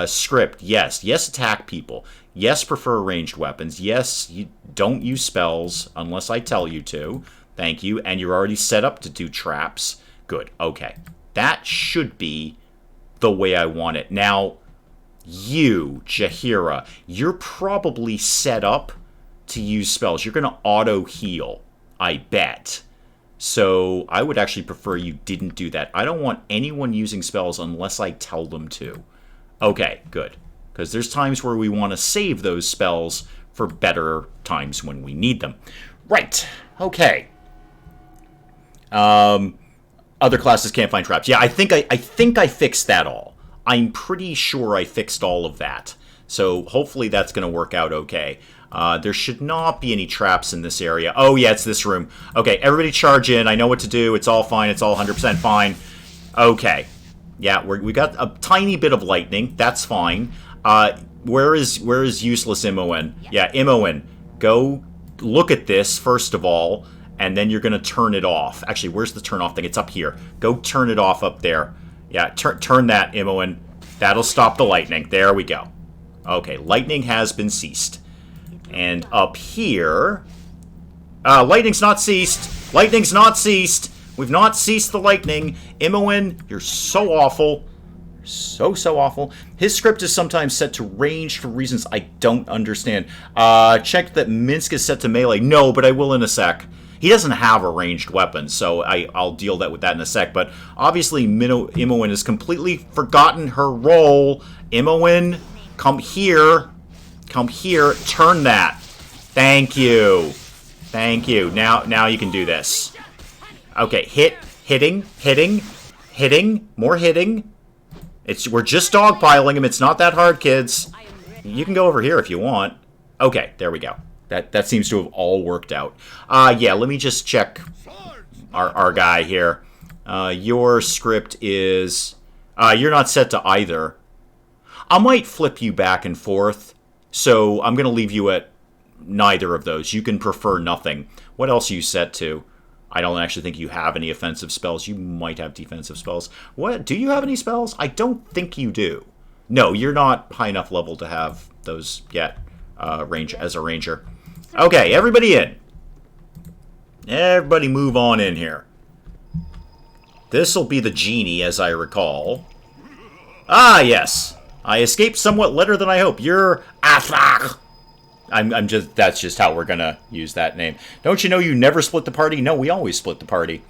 Script, yes. Yes, attack people. Yes, prefer ranged weapons. Yes, you don't use spells unless I tell you to. Thank you. And you're already set up to do traps. Good. Okay. That should be the way I want it. Now, you, Jaheira, you're probably set up to use spells. You're going to auto-heal, I bet. So I would actually prefer you didn't do that. I don't want anyone using spells unless I tell them to. Okay, good. Because there's times where we want to save those spells for better times when we need them. Right. Okay. Other classes can't find traps. Yeah, I think I fixed that all. I'm pretty sure I fixed all of that. So hopefully that's going to work out okay. There should not be any traps in this area. Oh, yeah, it's this room. Okay, everybody charge in. I know what to do. It's all fine. It's all 100% fine. Okay. Yeah, we got a tiny bit of lightning. That's fine. Where is useless Imoen? Yeah, Imoen, go look at this, first of all, and then you're going to turn it off. Actually, where's the turn off thing? It's up here. Go turn it off up there. Yeah, turn that, Imoen. That'll stop the lightning. There we go. Okay, lightning has been ceased. And up here... lightning's not ceased. Lightning's not ceased. We've not ceased the lightning. Imoen, you're so awful. So awful. His script is sometimes set to range for reasons I don't understand. Check that Minsk is set to melee. No, but I will in a sec. He doesn't have a ranged weapon, so I'll deal with that in a sec. But obviously, Imoen has completely forgotten her role. Imoen, come here. Come here. Turn that. Thank you. Thank you. Now you can do this. Okay, hitting, more hitting. We're just dogpiling him. It's not that hard, kids. You can go over here if you want. Okay, there we go. That seems to have all worked out. Yeah, let me just check our guy here. Your script is... you're not set to either. I might flip you back and forth, so I'm going to leave you at neither of those. You can prefer nothing. What else are you set to? I don't actually think you have any offensive spells. You might have defensive spells. What? Do you have any spells? I don't think you do. No, you're not high enough level to have those yet, range as a ranger. Okay, everybody in. Everybody move on in here. This'll be the genie, as I recall. Ah, yes. I escaped somewhat later than I hoped. You're... that's just how we're gonna use that name. Don't you know you never split the party? No, we always split the party.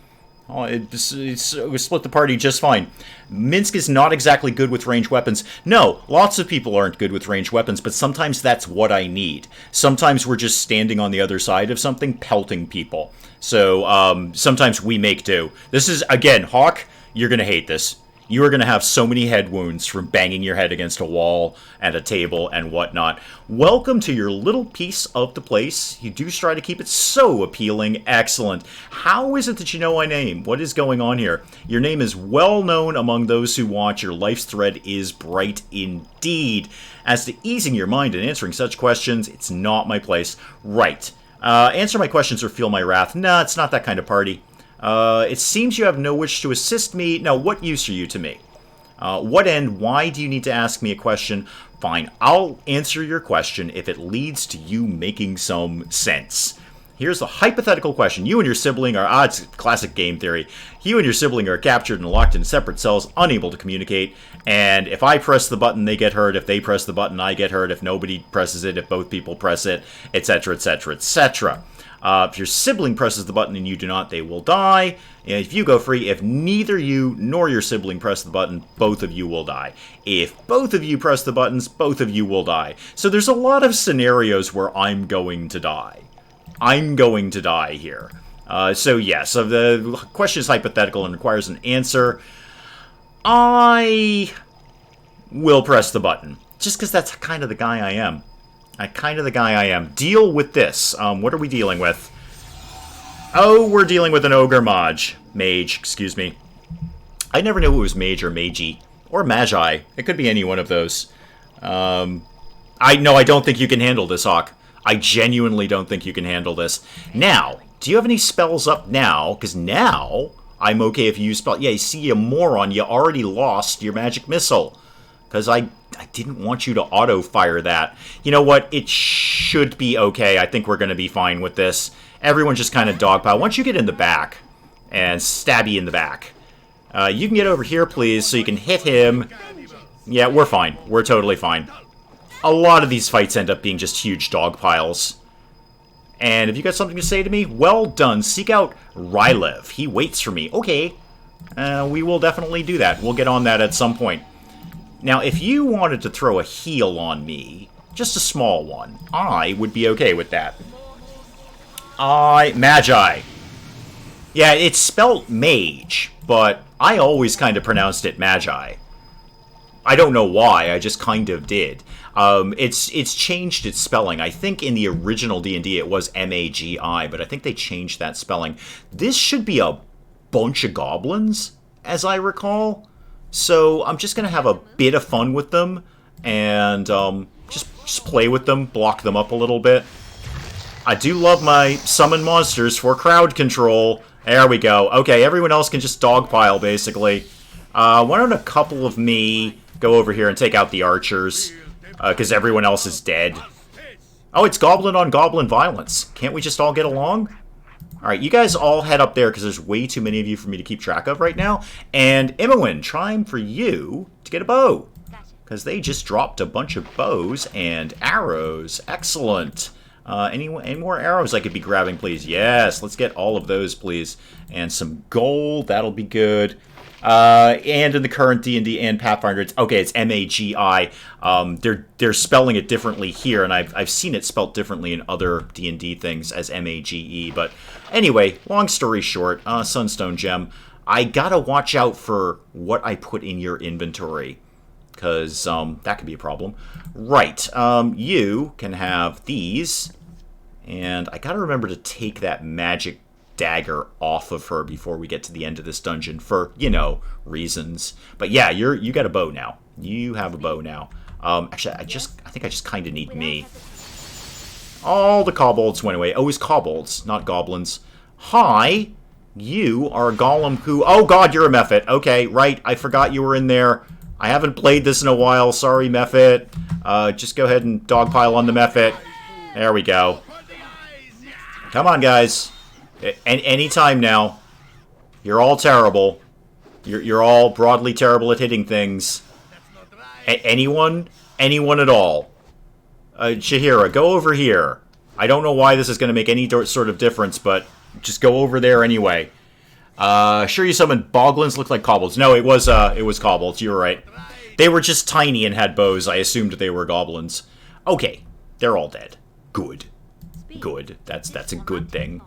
Oh, we split the party just fine. Minsk is not exactly good with ranged weapons. No, lots of people aren't good with ranged weapons, but sometimes that's what I need. Sometimes we're just standing on the other side of something, pelting people. So, sometimes we make do. This is, again, Hawk, you're gonna hate this. You are going to have so many head wounds from banging your head against a wall and a table and whatnot. Welcome to your little piece of the place. You do try to keep it so appealing. Excellent. How is it that you know my name? What is going on here? Your name is well known among those who watch. Your life's thread is bright indeed. As to easing your mind and answering such questions, it's not my place. Right. Answer my questions or feel my wrath. Nah, it's not that kind of party. It seems you have no wish to assist me. Now, what use are you to me? What end? Why do you need to ask me a question? Fine, I'll answer your question if it leads to you making some sense. Here's the hypothetical question. You and your sibling are... it's classic game theory. You and your sibling are captured and locked in separate cells, unable to communicate. And if I press the button, they get hurt. If they press the button, I get hurt. If nobody presses it, if both people press it, etc., etc., etc. If your sibling presses the button and you do not, they will die. And if you go free, if neither you nor your sibling press the button, both of you will die. If both of you press the buttons, both of you will die. So there's a lot of scenarios where I'm going to die. I'm going to die here. So the question is hypothetical and requires an answer. I will press the button. Just because that's kind of the guy I am. Deal with this. What are we dealing with? Oh, we're dealing with an ogre mage. Excuse me. I never knew it was mage or magi. Or magi. It could be any one of those. I don't think you can handle this, Hawk. I genuinely don't think you can handle this. Now, do you have any spells up now? Because now, I'm okay if you use spell. Yeah, you see, you moron. You already lost your magic missile. Because I didn't want you to auto-fire that. You know what? It should be okay. I think we're going to be fine with this. Everyone just kind of dogpile. Once you get in the back and stabby in the back, you can get over here, please, so you can hit him. Yeah, we're fine. We're totally fine. A lot of these fights end up being just huge dogpiles. And if you got something to say to me, well done. Seek out Rylev. He waits for me. Okay. We will definitely do that. We'll get on that at some point. Now, if you wanted to throw a heal on me, just a small one, I would be okay with that. Magi. Yeah, it's spelt mage, but I always kind of pronounced it magi. I don't know why, I just kind of did. It's changed its spelling. I think in the original D&D it was Magi, but I think they changed that spelling. This should be a bunch of goblins, as I recall. So I'm just going to have a bit of fun with them, and just play with them, block them up a little bit. I do love my summon monsters for crowd control. There we go. Okay, everyone else can just dogpile, basically. Why don't a couple of me go over here and take out the archers, because everyone else is dead. Oh, it's goblin on goblin violence. Can't we just all get along? Alright, you guys all head up there, because there's way too many of you for me to keep track of right now. And Imowen, trying for you to get a bow. Because they just dropped a bunch of bows and arrows. Excellent. Any more arrows I could be grabbing, please? Yes, let's get all of those, please. And some gold, that'll be good. And in the current D&D and Pathfinder, it's Magi. They're spelling it differently here, and I've seen it spelt differently in other D&D things as Mage. But anyway, long story short, Sunstone Gem, I gotta watch out for what I put in your inventory, because that could be a problem. Right, you can have these, and I gotta remember to take that magic dagger off of her before we get to the end of this dungeon for, you know, reasons. But yeah, you got a bow now. You have a bow now. Actually, I think I just kind of need me. All the kobolds went away. Oh, it's kobolds, not goblins. Hi, you are a golem who... Oh god, you're a mephit. Okay, right, I forgot you were in there. I haven't played this in a while. Sorry, mephit. Just go ahead and dogpile on the mephit. There we go. Come on, guys. Anytime now. You're all terrible. You're all broadly terrible at hitting things. Anyone? Anyone at all? Shahira, go over here. I don't know why this is going to make any sort of difference, but just go over there anyway. Sure you summoned boglins look like kobolds. No, it was kobolds. You were right. They were just tiny and had bows. I assumed they were goblins. Okay, they're all dead. Good. Good. That's a good thing.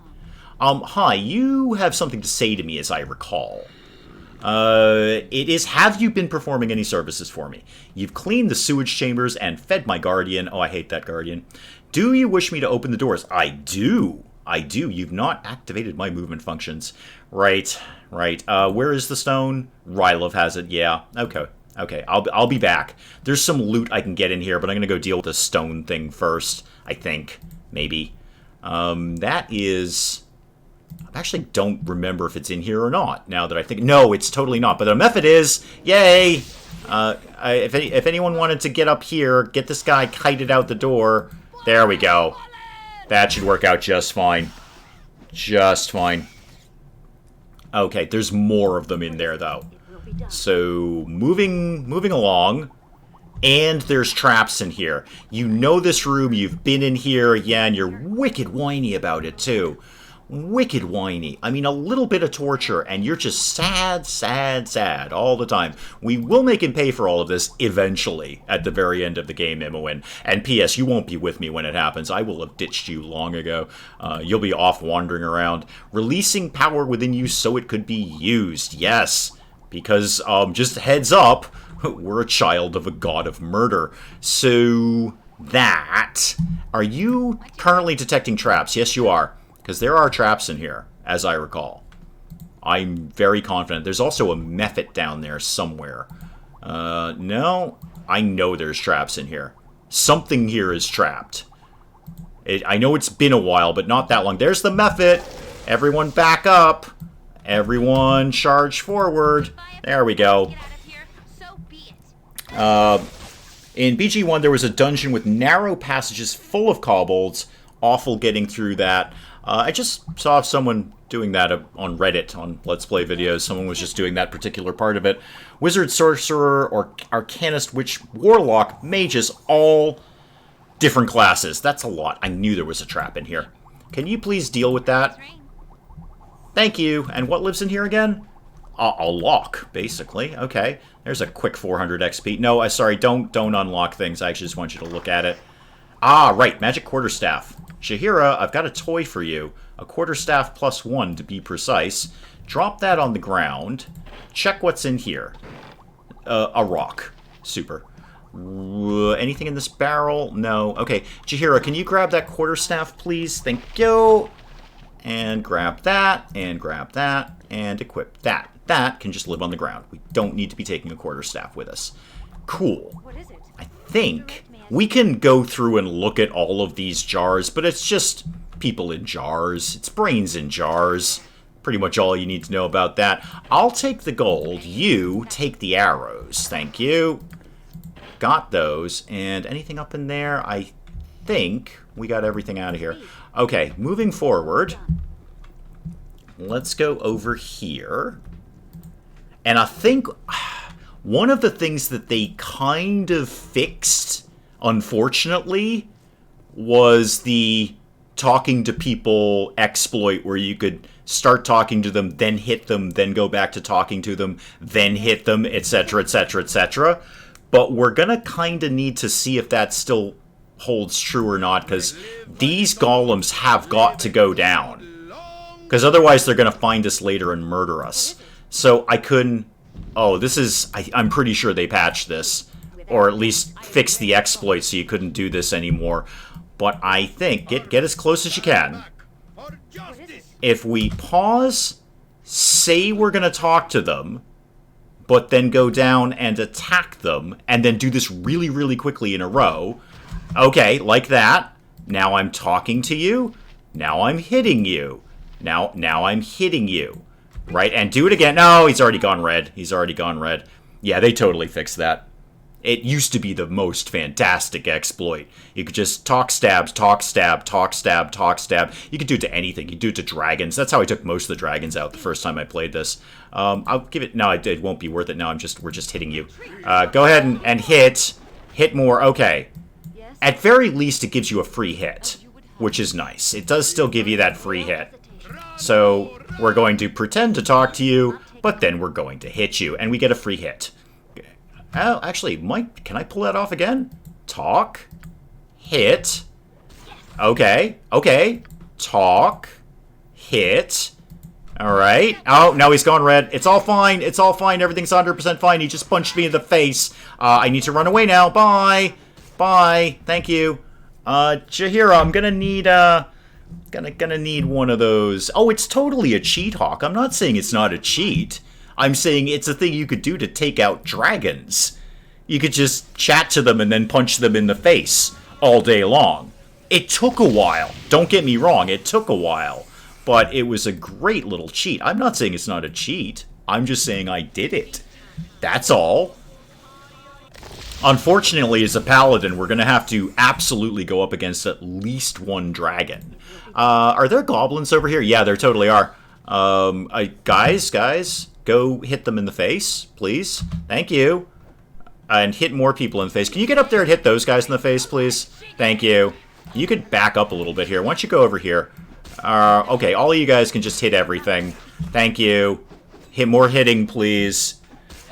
Hi, you have something to say to me, as I recall. It is, have you been performing any services for me? You've cleaned the sewage chambers and fed my guardian. Oh, I hate that guardian. Do you wish me to open the doors? I do. I do. You've not activated my movement functions. Right, right. Where is the stone? Rylov has it, yeah. Okay, okay. I'll be back. There's some loot I can get in here, but I'm going to go deal with the stone thing first, I think. Maybe. That is... I actually don't remember if it's in here or not, now that I think... No, it's totally not, but the method is... Yay! If anyone wanted to get up here, get this guy kited out the door... There we go. That should work out just fine. Just fine. Okay, there's more of them in there, though. So, moving along... And there's traps in here. You know this room, you've been in here, yeah, and you're wicked whiny about it, too. Wicked whiny. I mean, a little bit of torture, and you're just sad, sad, sad all the time. We will make him pay for all of this eventually at the very end of the game, Imowen. And P.S., you won't be with me when it happens. I will have ditched you long ago. You'll be off wandering around, releasing power within you so it could be used. Yes, because, just heads up, we're a child of a god of murder. So, that... Are you currently detecting traps? Yes, you are. Because there are traps in here, as I recall. I'm very confident. There's also a mephit down there somewhere. No, I know there's traps in here. Something here is trapped. I know it's been a while, but not that long. There's the mephit. Everyone back up. Everyone charge forward. There we go. In BG1, there was a dungeon with narrow passages full of kobolds. Awful getting through that. I just saw someone doing that on Reddit, on Let's Play videos. Someone was just doing that particular part of it. Wizard, sorcerer, or arcanist, witch, warlock, mages, all different classes. That's a lot. I knew there was a trap in here. Can you please deal with that? Thank you. And what lives in here again? A lock, basically. Okay. There's a quick 400 XP. No, sorry, don't unlock things. I actually just want you to look at it. Ah, right, magic quarterstaff. Shahira, I've got a toy for you. A quarterstaff +1 to be precise. Drop that on the ground. Check what's in here. A rock. Super. Anything in this barrel? No. Okay, Jaheira, can you grab that quarterstaff, please? Thank you. And grab that, and grab that, and equip that. That can just live on the ground. We don't need to be taking a quarterstaff with us. Cool. What is it? I think we can go through and look at all of these jars, but it's just people in jars. It's brains in jars. Pretty much all you need to know about that. I'll take the gold. You take the arrows. Thank you. Got those. And anything up in there? I think we got everything out of here. Okay, moving forward. Let's go over here. And I think one of the things that they kind of fixed, unfortunately, was the talking to people exploit where you could start talking to them, then hit them, then go back to talking to them, then hit them, etc., etc., etc. But we're going to kind of need to see if that still holds true or not, because these golems have got to go down. Because otherwise they're going to find us later and murder us. So I couldn't... Oh, this is... I'm pretty sure they patched this. Or at least fixed the exploit so you couldn't do this anymore. But I think... Get as close as you can. If we pause, say we're going to talk to them, but then go down and attack them, and then do this really, really quickly in a row. Okay, like that. Now I'm talking to you. Now I'm hitting you. Now I'm hitting you. Right, and do it again. No, he's already gone red. He's already gone red. Yeah, they totally fixed that. It used to be the most fantastic exploit. You could just talk stab, talk stab, talk stab, talk stab. You could do it to anything. You could do it to dragons. That's how I took most of the dragons out the first time I played this. I'll give it... No, it won't be worth it now. We're just hitting you. Go ahead and hit. Hit more. Okay. At very least, it gives you a free hit, which is nice. It does still give you that free hit. So we're going to pretend to talk to you, but then we're going to hit you, and we get a free hit. Oh, actually, Mike, can I pull that off again? Talk. Hit. Okay. Okay. Talk. Hit. Alright. Oh, now he's gone red. It's all fine. It's all fine. Everything's 100% fine. He just punched me in the face. I need to run away now. Bye. Bye. Thank you. Jaheira, I'm gonna need, gonna need one of those. Oh, it's totally a cheat, Hawk. I'm not saying it's not a cheat. I'm saying it's a thing you could do to take out dragons. You could just chat to them and then punch them in the face all day long. It took a while. Don't get me wrong, it took a while. But it was a great little cheat. I'm not saying it's not a cheat. I'm just saying I did it. That's all. Unfortunately, as a paladin, we're going to have to absolutely go up against at least one dragon. Are there goblins over here? Yeah, there totally are. Guys, go hit them in the face, please. Thank you. And hit more people in the face. Can you get up there and hit those guys in the face, please? Thank you. You could back up a little bit here. Why don't you go over here? Okay, all of you guys can just hit everything. Thank you. Hit more hitting, please.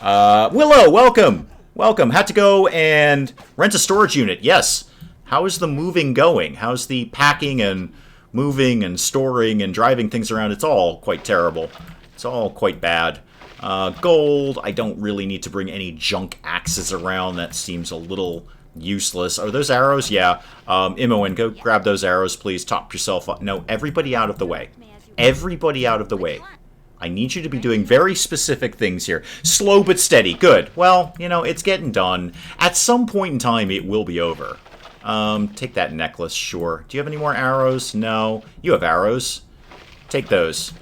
Willow, welcome! Welcome. Had to go and rent a storage unit. Yes. How is the moving going? How's the packing and moving and storing and driving things around? It's all quite terrible. It's all quite bad. Gold. I don't really need to bring any junk axes around. That seems a little useless. Are those arrows? Yeah. Imoen, go grab those arrows, please. Top yourself up. No, everybody out of the way. Everybody out of the way. I need you to be doing very specific things here. Slow but steady. Good. Well, you know, it's getting done. At some point in time, it will be over. Take that necklace, sure. Do you have any more arrows? No. You have arrows. Take those.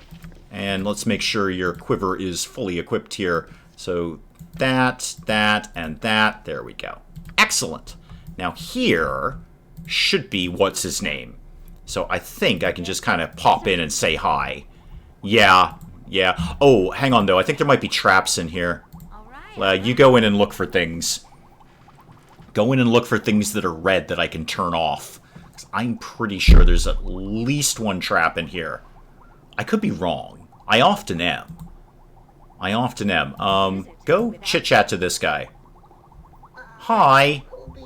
And let's make sure your quiver is fully equipped here. So that, and that. There we go. Excellent. Now here should be what's his name. So I think I can just kind of pop in and say hi. Yeah. Oh, hang on, though. I think there might be traps in here. You go in and look for things. Go in and look for things that are red that I can turn off. 'Cause I'm pretty sure there's at least one trap in here. I could be wrong. I often am. Go chit-chat to this guy. Hi.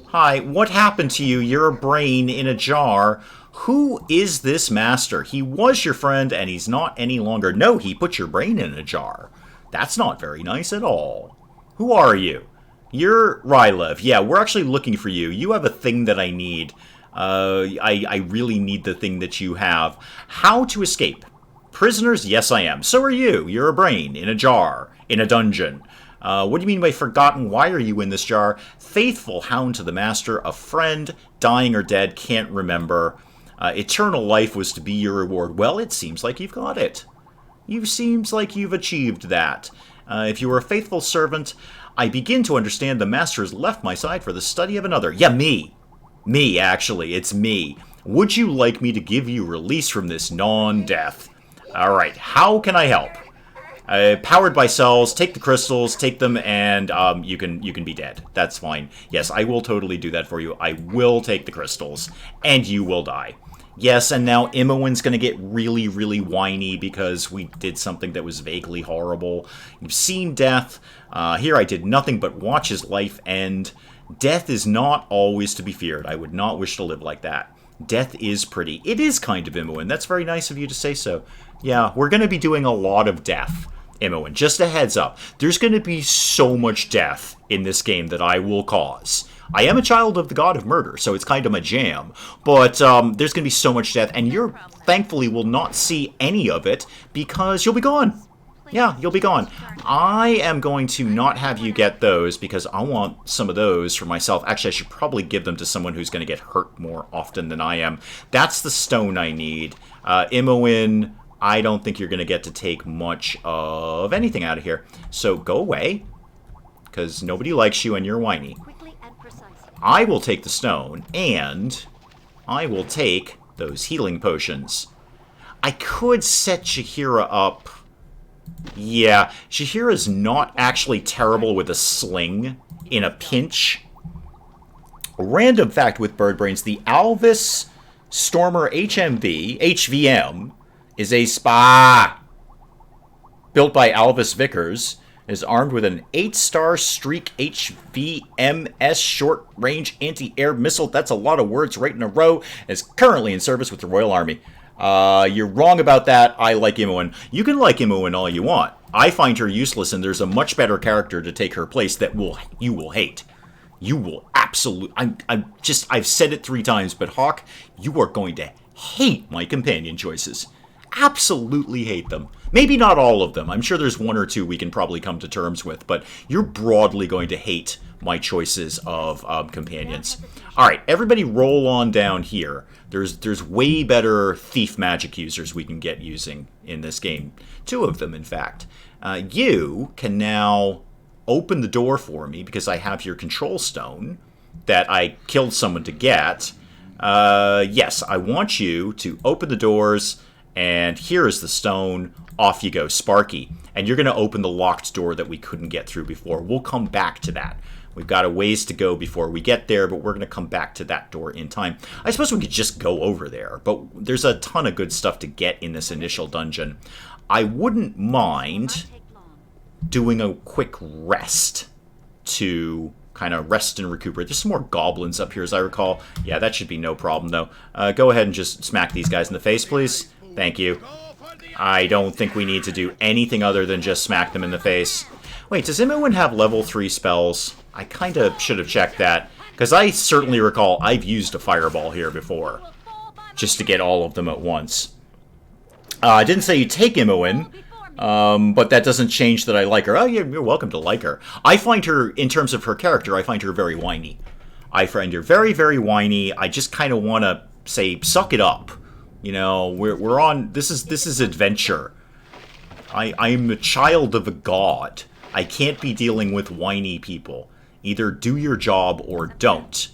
Hi, what happened to you? You're a brain in a jar. Who is this master? He was your friend, and he's not any longer. No, he put your brain in a jar. That's not very nice at all. Who are you? You're Rylev. Yeah, we're actually looking for you. You have a thing that I need. I really need the thing that you have. How to escape. Prisoners? Yes, I am. So are you. You're a brain in a jar, in a dungeon. What do you mean by forgotten? Why are you in this jar? Faithful hound to the master, a friend, dying or dead, can't remember. Eternal life was to be your reward. Well, it seems like you've got it. You seems like you've achieved that. If you were a faithful servant, I begin to understand the master has left my side for the study of another. Yeah, me. Me, actually. It's me. Would you like me to give you release from this non-death? Alright, how can I help? Powered by cells, take the crystals, take them, and you can be dead. That's fine. Yes, I will totally do that for you. I will take the crystals, and you will die. Yes, and now Imowen's going to get really, really whiny because we did something that was vaguely horrible. You've seen death. Here I did nothing but watch his life end. Death is not always to be feared. I would not wish to live like that. Death is pretty. It is kind of Imowen. That's very nice of you to say so. Yeah, we're going to be doing a lot of death, Imowen. Just a heads up. There's going to be so much death in this game that I will cause. I am a child of the god of murder, so it's kind of my jam. But there's going to be so much death, and you thankfully will not see any of it because you'll be gone. Yeah, you'll be gone. I am going to not have you get those because I want some of those for myself. Actually, I should probably give them to someone who's going to get hurt more often than I am. That's the stone I need. Imowen, I don't think you're going to get to take much of anything out of here. So go away because nobody likes you and you're whiny. I will take the stone, and I will take those healing potions. I could set Shahira up. Yeah, Shahira's not actually terrible with a sling in a pinch. A random fact with Bird Brains, the Alvis Stormer HVM is a spa built by Alvis Vickers. Is armed with an 8-star Streak HVMS short-range anti-air missile. That's a lot of words right in a row. Is currently in service with the Royal Army. You're wrong about that. I like Imowen. You can like Imowen all you want. I find her useless, and there's a much better character to take her place that you will hate. You will absolutely... I've said it 3 times, but Hawk, you are going to hate my companion choices. Absolutely hate them. Maybe not all of them. I'm sure there's 1 or 2 we can probably come to terms with, but you're broadly going to hate my choices of companions. Alright, everybody roll on down here. There's way better thief magic users we can get using in this game. 2 of them, in fact. You can now open the door for me because I have your control stone that I killed someone to get. Yes, I want you to open the doors, and here is the stone. Off you go, Sparky. And you're going to open the locked door that we couldn't get through before. We'll come back to that. We've got a ways to go before we get there, but we're going to come back to that door in time. I suppose we could just go over there, but there's a ton of good stuff to get in this initial dungeon. I wouldn't mind doing a quick rest to kind of rest and recuperate. There's some more goblins up here, as I recall. Yeah, that should be no problem, though. Go ahead and just smack these guys in the face, please. Thank you. I don't think we need to do anything other than just smack them in the face. Wait, does Imowen have level 3 spells? I kind of should have checked that, because I certainly recall I've used a fireball here before, just to get all of them at once. I didn't say you take Imowen, but that doesn't change that I like her. Oh, you're welcome to like her. I find her, in terms of her character, I find her very whiny. I find her very, very whiny. I just kind of want to say, suck it up. You know, we're on. This is adventure. I'm a child of a god. I can't be dealing with whiny people. Either do your job or don't.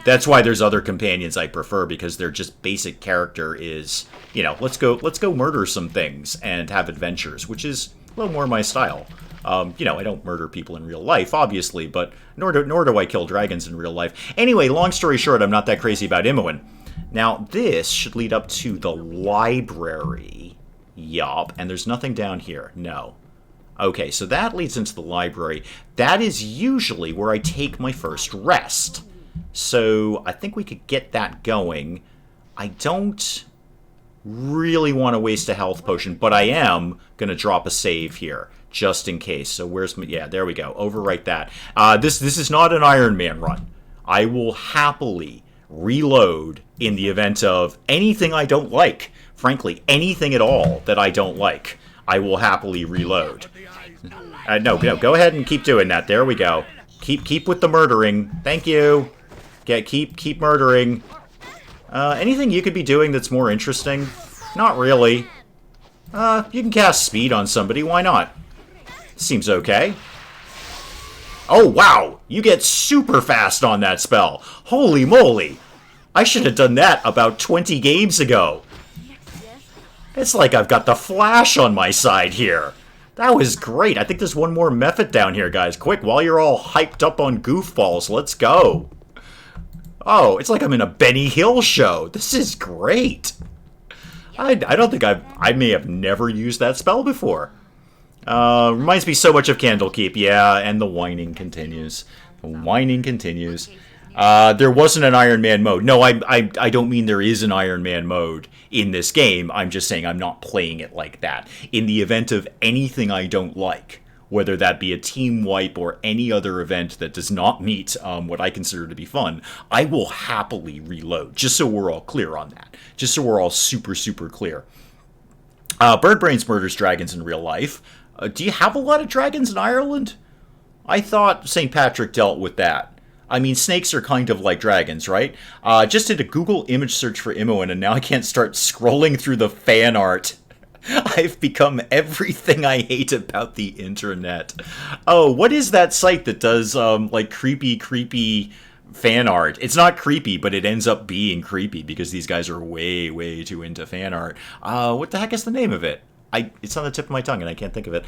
That's why there's other companions I prefer, because their just basic character is, you know, let's go murder some things and have adventures, which is a little more my style. You know, I don't murder people in real life, obviously, but nor do I kill dragons in real life. Anyway, long story short, I'm not that crazy about Imowen. Now, this should lead up to the library. Yup, and there's nothing down here. No. Okay, so that leads into the library. That is usually where I take my first rest. So I think we could get that going. I don't really want to waste a health potion, but I am going to drop a save here, just in case. So where's my... Yeah, there we go. Overwrite that. This is not an Iron Man run. I will happily reload in the event of anything I don't like. Frankly, anything at all that I don't like, I will happily reload. No, go ahead and keep doing that. There we go. Keep with the murdering. Thank you. Keep murdering. Anything you could be doing that's more interesting? Not really. You can cast speed on somebody. Why not? Seems okay. Oh, wow! You get super fast on that spell. Holy moly! I should have done that about 20 games ago. It's like I've got the Flash on my side here. That was great. I think there's one more method down here, guys. Quick, while you're all hyped up on goofballs, let's go. Oh, it's like I'm in a Benny Hill show. This is great. I don't think I may have never used that spell before. Reminds me so much of Candlekeep. Yeah, and the whining continues. The whining continues. There wasn't an Iron Man mode. No, I don't mean there is an Iron Man mode in this game. I'm just saying I'm not playing it like that. In the event of anything I don't like, whether that be a team wipe or any other event that does not meet what I consider to be fun, I will happily reload, just so we're all clear on that. Just so we're all super, super clear. Birdbrains murders dragons in real life. Do you have a lot of dragons in Ireland? I thought St. Patrick dealt with that. I mean, snakes are kind of like dragons, right? Just did a Google image search for Imoen, and now I can't start scrolling through the fan art. I've become everything I hate about the internet. Oh, what is that site that does, like, creepy fan art? It's not creepy, but it ends up being creepy because these guys are way, way too into fan art. What the heck is the name of it? It's on the tip of my tongue, and I can't think of it.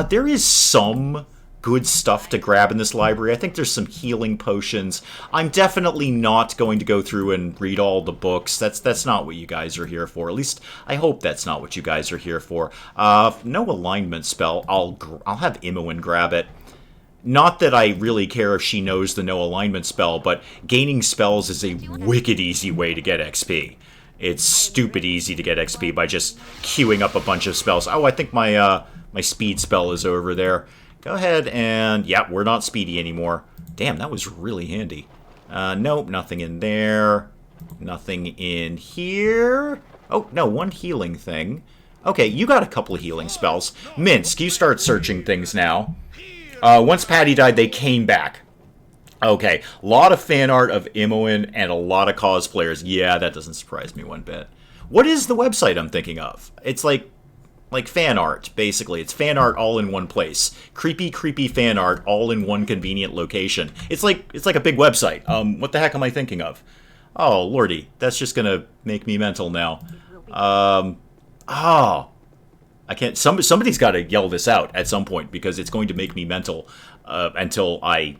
There is some good stuff to grab in this library. I think there's some healing potions. I'm definitely not going to go through and read all the books. That's not what you guys are here for. At least I hope that's not what you guys are here for. No alignment spell. I'll have Imoen grab it. Not that I really care if she knows the no alignment spell, but gaining spells is a wicked easy way to get XP. It's stupid easy to get XP by just queuing up a bunch of spells. Oh, I think my speed spell is over there. Go ahead and... yeah, we're not speedy anymore. Damn, that was really handy. Nope, nothing in there. Nothing in here. Oh, no, one healing thing. Okay, you got a couple of healing spells. Minsk, you start searching things now. Once Patty died, they came back. Okay, a lot of fan art of Imoen and a lot of cosplayers. Yeah, that doesn't surprise me one bit. What is the website I'm thinking of? It's like fan art, basically. It's fan art all in one place. Creepy fan art all in one convenient location. It's like a big website. What the heck am I thinking of? Oh, lordy. That's just gonna make me mental now. I can't... Somebody's gotta yell this out at some point, because it's going to make me mental until I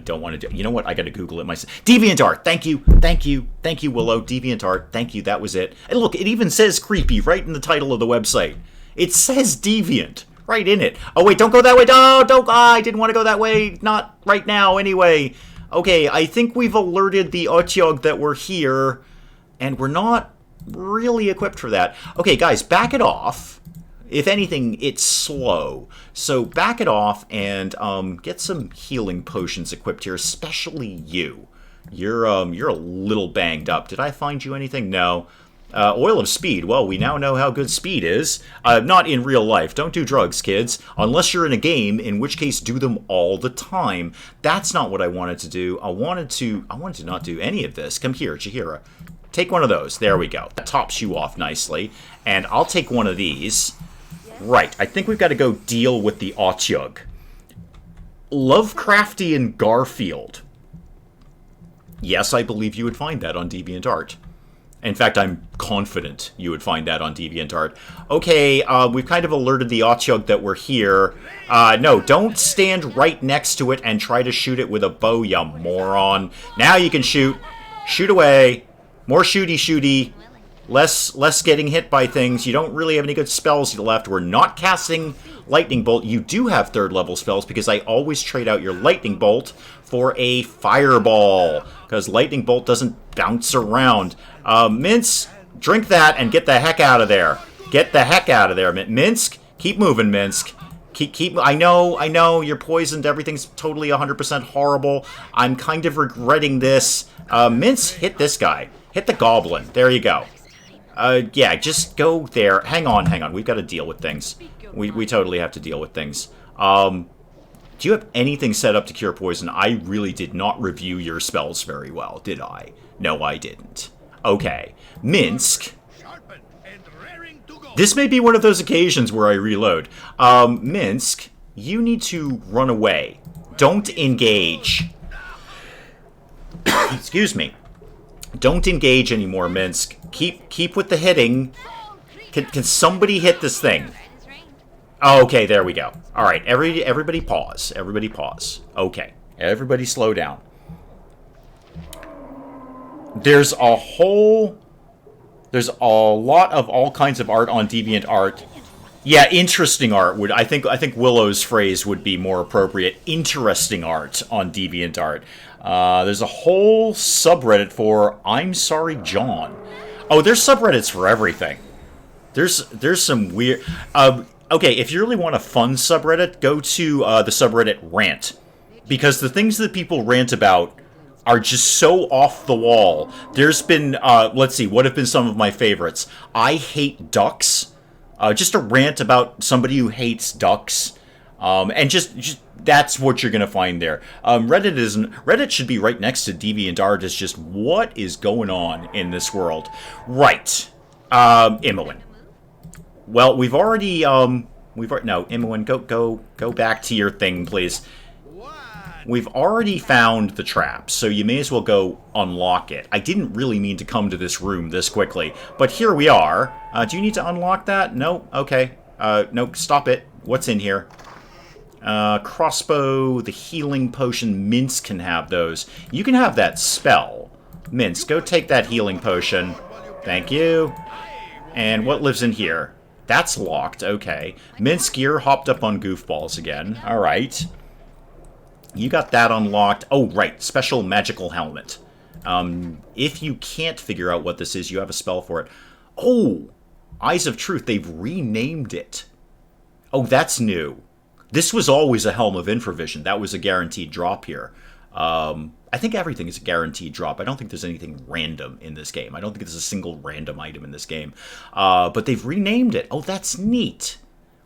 don't want to do... You know what? I gotta Google it myself. DeviantArt! Thank you, Willow. DeviantArt. Thank you, that was it. And look, it even says creepy right in the title of the website. It says deviant right in it. Oh, wait, don't go that way. No, don't. I didn't want to go that way. Not right now, anyway. Okay, I think we've alerted the Otyog that we're here, and we're not really equipped for that. Okay, guys, back it off. If anything, it's slow. So back it off and get some healing potions equipped here, especially you. You're a little banged up. Did I find you anything? No. Oil of Speed. Well, we now know how good speed is. Not in real life. Don't do drugs, kids. Unless you're in a game, in which case do them all the time. That's not what I wanted to do. I wanted to not do any of this. Come here, Chihira. Take one of those. There we go. That tops you off nicely. And I'll take one of these. Right. I think we've got to go deal with the Otyug. Lovecraftian Garfield. Yes, I believe you would find that on DeviantArt. In fact, I'm confident you would find that on DeviantArt. Okay, we've kind of alerted the Otyug that we're here. No, don't stand right next to it and try to shoot it with a bow, you moron. Now you can shoot. Shoot away. More shooty. Less getting hit by things. You don't really have any good spells left. We're not casting Lightning Bolt. You do have third level spells because I always trade out your Lightning Bolt for a Fireball. Because Lightning Bolt doesn't bounce around. Mince, Drink that and get the heck out of there. Get the heck out of there, Minsk. Keep moving, Minsk. Keep. I know. You're poisoned. Everything's totally 100% horrible. I'm kind of regretting this. Minsk, hit this guy. Hit the goblin. There you go. Yeah, just go there. Hang on. We've got to deal with things. We totally have to deal with things. Do you have anything set up to cure poison? I really did not review your spells very well, did I? No, I didn't. Okay. Minsk. This may be one of those occasions where I reload. Minsk, you need to run away. Don't engage. Excuse me. Don't engage anymore, Minsk. Keep with the hitting. Can somebody hit this thing? Oh, okay, there we go. All right, everybody pause. Everybody pause. Okay, everybody slow down. There's a lot of all kinds of art on DeviantArt. Yeah, interesting art would I think Willow's phrase would be more appropriate. Interesting art on DeviantArt. There's a whole subreddit for I'm Sorry John. Oh, there's subreddits for everything. There's some weird. Okay, if you really want a fun subreddit, go to the subreddit Rant, because the things that people rant about are just so off the wall. There's been, let's see, what have been some of my favorites? I hate ducks. Just a rant about somebody who hates ducks. And just that's what you're going to find there. Reddit should be right next to DeviantArt. It's just, what is going on in this world? Right. Imoen. Well, we've already, no, Imoen, go back to your thing, please. We've already found the trap, so you may as well go unlock it. I didn't really mean to come to this room this quickly, but here we are. Do you need to unlock that? No? Okay. No, stop it. What's in here? Crossbow, the healing potion. Minsk can have those. You can have that spell. Minsk, go take that healing potion. Thank you. And what lives in here? That's locked. Okay. Minsk, you're hopped up on goofballs again. All right. You got that unlocked. Oh, right. Special magical helmet. If you can't figure out what this is, you have a spell for it. Oh! Eyes of Truth. They've renamed it. Oh, that's new. This was always a Helm of Infravision. That was a guaranteed drop here. I think everything is a guaranteed drop. I don't think there's anything random in this game. I don't think there's a single random item in this game. But they've renamed it. Oh, that's neat.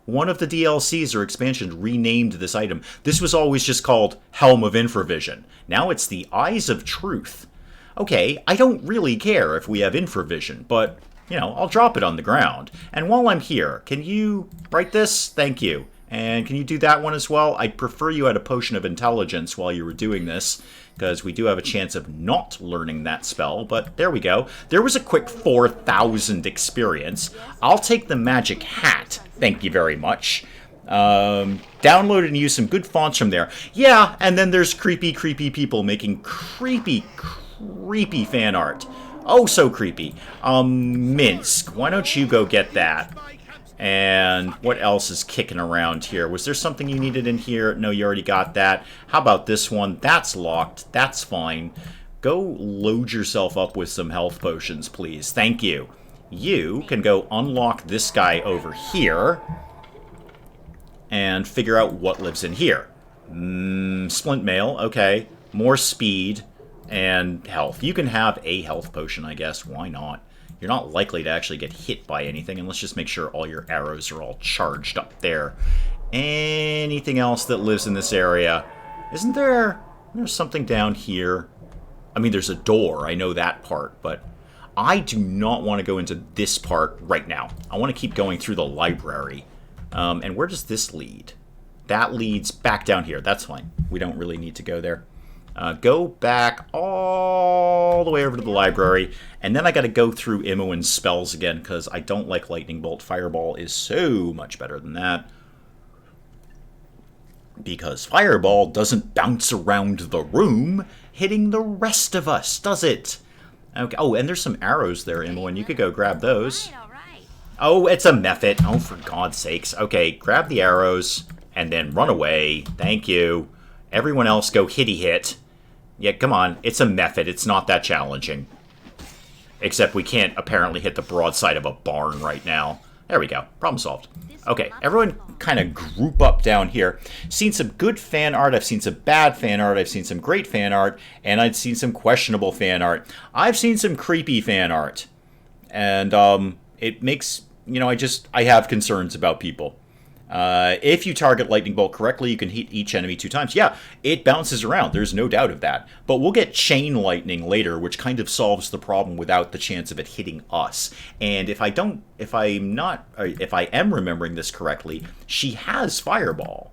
One of the DLCs or expansions renamed this item. This was always just called Helm of Infravision. Now it's the Eyes of Truth. Okay, I don't really care if we have infravision, but, you know, I'll drop it on the ground. And while I'm here, can you write this? Thank you. And can you do that one as well? I'd prefer you had a potion of intelligence while you were doing this, because we do have a chance of not learning that spell, but there we go. There was a quick 4,000 experience. I'll take the magic hat. Thank you very much. Download and use some good fonts from there. Yeah, and then there's creepy people making creepy fan art. Oh, so creepy. Minsk, why don't you go get that? And what else is kicking around here? Was there something you needed in here? No, you already got that. How about this one? That's locked. That's fine. Go load yourself up with some health potions, please. Thank you. You can go unlock this guy over here and figure out what lives in here. Splint mail, okay. More speed and health. You can have a health potion, I guess. Why not? You're not likely to actually get hit by anything, and let's just make sure all your arrows are all charged up there. Anything else that lives in this area? Isn't there... There's something down here. I mean, there's a door. I know that part, but I do not want to go into this part right now. I want to keep going through the library. And where does this lead? That leads back down here. That's fine. We don't really need to go there. Go back all the way over to the library, and then I got to go through Imoen's spells again, because I don't like Lightning Bolt. Fireball is so much better than that. Because Fireball doesn't bounce around the room, hitting the rest of us, does it? Okay. Oh, and there's some arrows there, Imoen. You could go grab those. Oh, it's a method. Oh, for God's sakes. Okay, grab the arrows, and then run away. Thank you. Everyone else go hitty hit. Yeah, come on. It's a method. It's not that challenging. Except we can't apparently hit the broadside of a barn right now. There we go. Problem solved. Okay, everyone kind of group up down here. Seen some good fan art. I've seen some bad fan art. I've seen some great fan art. And I've seen some questionable fan art. I've seen some creepy fan art. And it makes, I have concerns about people. If you target Lightning Bolt correctly, you can hit each enemy 2 times. Yeah, it bounces around. There's no doubt of that. But we'll get Chain Lightning later, which kind of solves the problem without the chance of it hitting us. And if I am remembering this correctly, she has Fireball.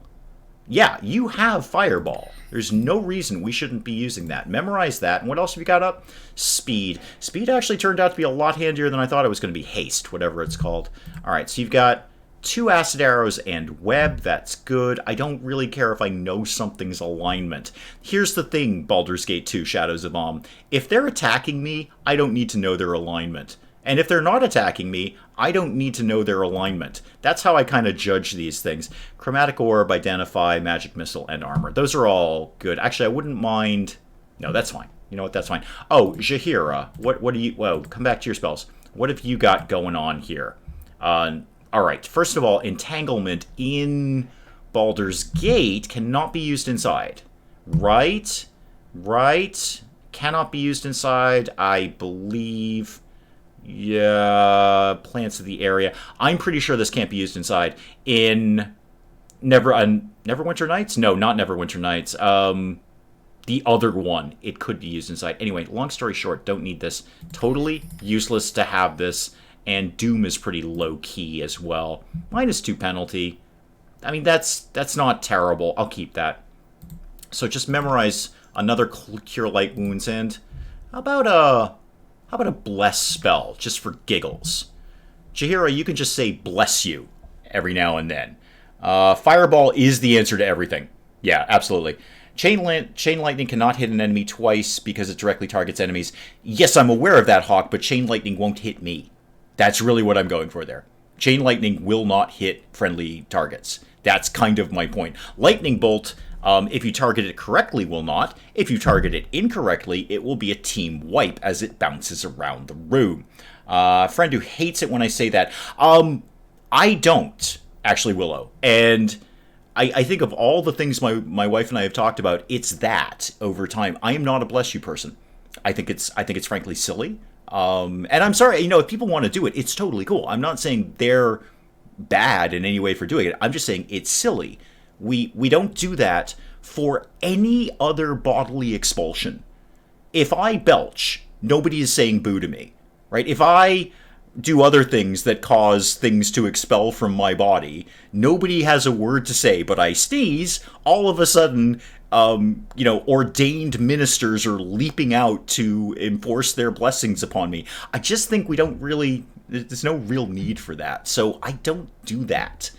Yeah, you have Fireball. There's no reason we shouldn't be using that. Memorize that. And what else have you got up? Speed. Speed actually turned out to be a lot handier than I thought it was going to be. Haste, whatever it's called. All right, so you've got 2 acid arrows and web. That's good. I don't really care if I know something's alignment. Here's the thing, Baldur's Gate 2, Shadows of Amn. If they're attacking me, I don't need to know their alignment. And if they're not attacking me, I don't need to know their alignment. That's how I kind of judge these things. Chromatic Orb, Identify, Magic Missile, and Armor. Those are all good. Actually, I wouldn't mind... No, that's fine. You know what? That's fine. Oh, Jaheira. What do you... Whoa, come back to your spells. What have you got going on here? All right. First of all, Entanglement in Baldur's Gate cannot be used inside. Right? Right? Cannot be used inside, I believe... Yeah, plants of the area. I'm pretty sure this can't be used inside. In Neverwinter Nights? No, not Neverwinter Nights. The other one, it could be used inside. Anyway, long story short, don't need this. Totally useless to have this. And Doom is pretty low-key as well. -2 penalty. I mean, that's not terrible. I'll keep that. So just memorize another Cure Light Wounds and how about a bless spell, just for giggles? Jaheira, you can just say bless you every now and then. Fireball is the answer to everything. Yeah, absolutely. Chain Lightning cannot hit an enemy twice because it directly targets enemies. Yes, I'm aware of that, Hawk, but Chain Lightning won't hit me. That's really what I'm going for there. Chain Lightning will not hit friendly targets. That's kind of my point. Lightning Bolt... if you target it correctly, will not. If you target it incorrectly, it will be a team wipe as it bounces around the room. Friend who hates it when I say that. I don't, actually, Willow. And I think of all the things my wife and I have talked about, it's that over time. I am not a bless you person. I think it's frankly silly. And I'm sorry, if people want to do it, it's totally cool. I'm not saying they're bad in any way for doing it. I'm just saying it's silly. We don't do that for any other bodily expulsion. If I belch, nobody is saying boo to me, right? If I do other things that cause things to expel from my body, nobody has a word to say, but I sneeze, all of a sudden, ordained ministers are leaping out to enforce their blessings upon me. I just think there's no real need for that. So I don't do that.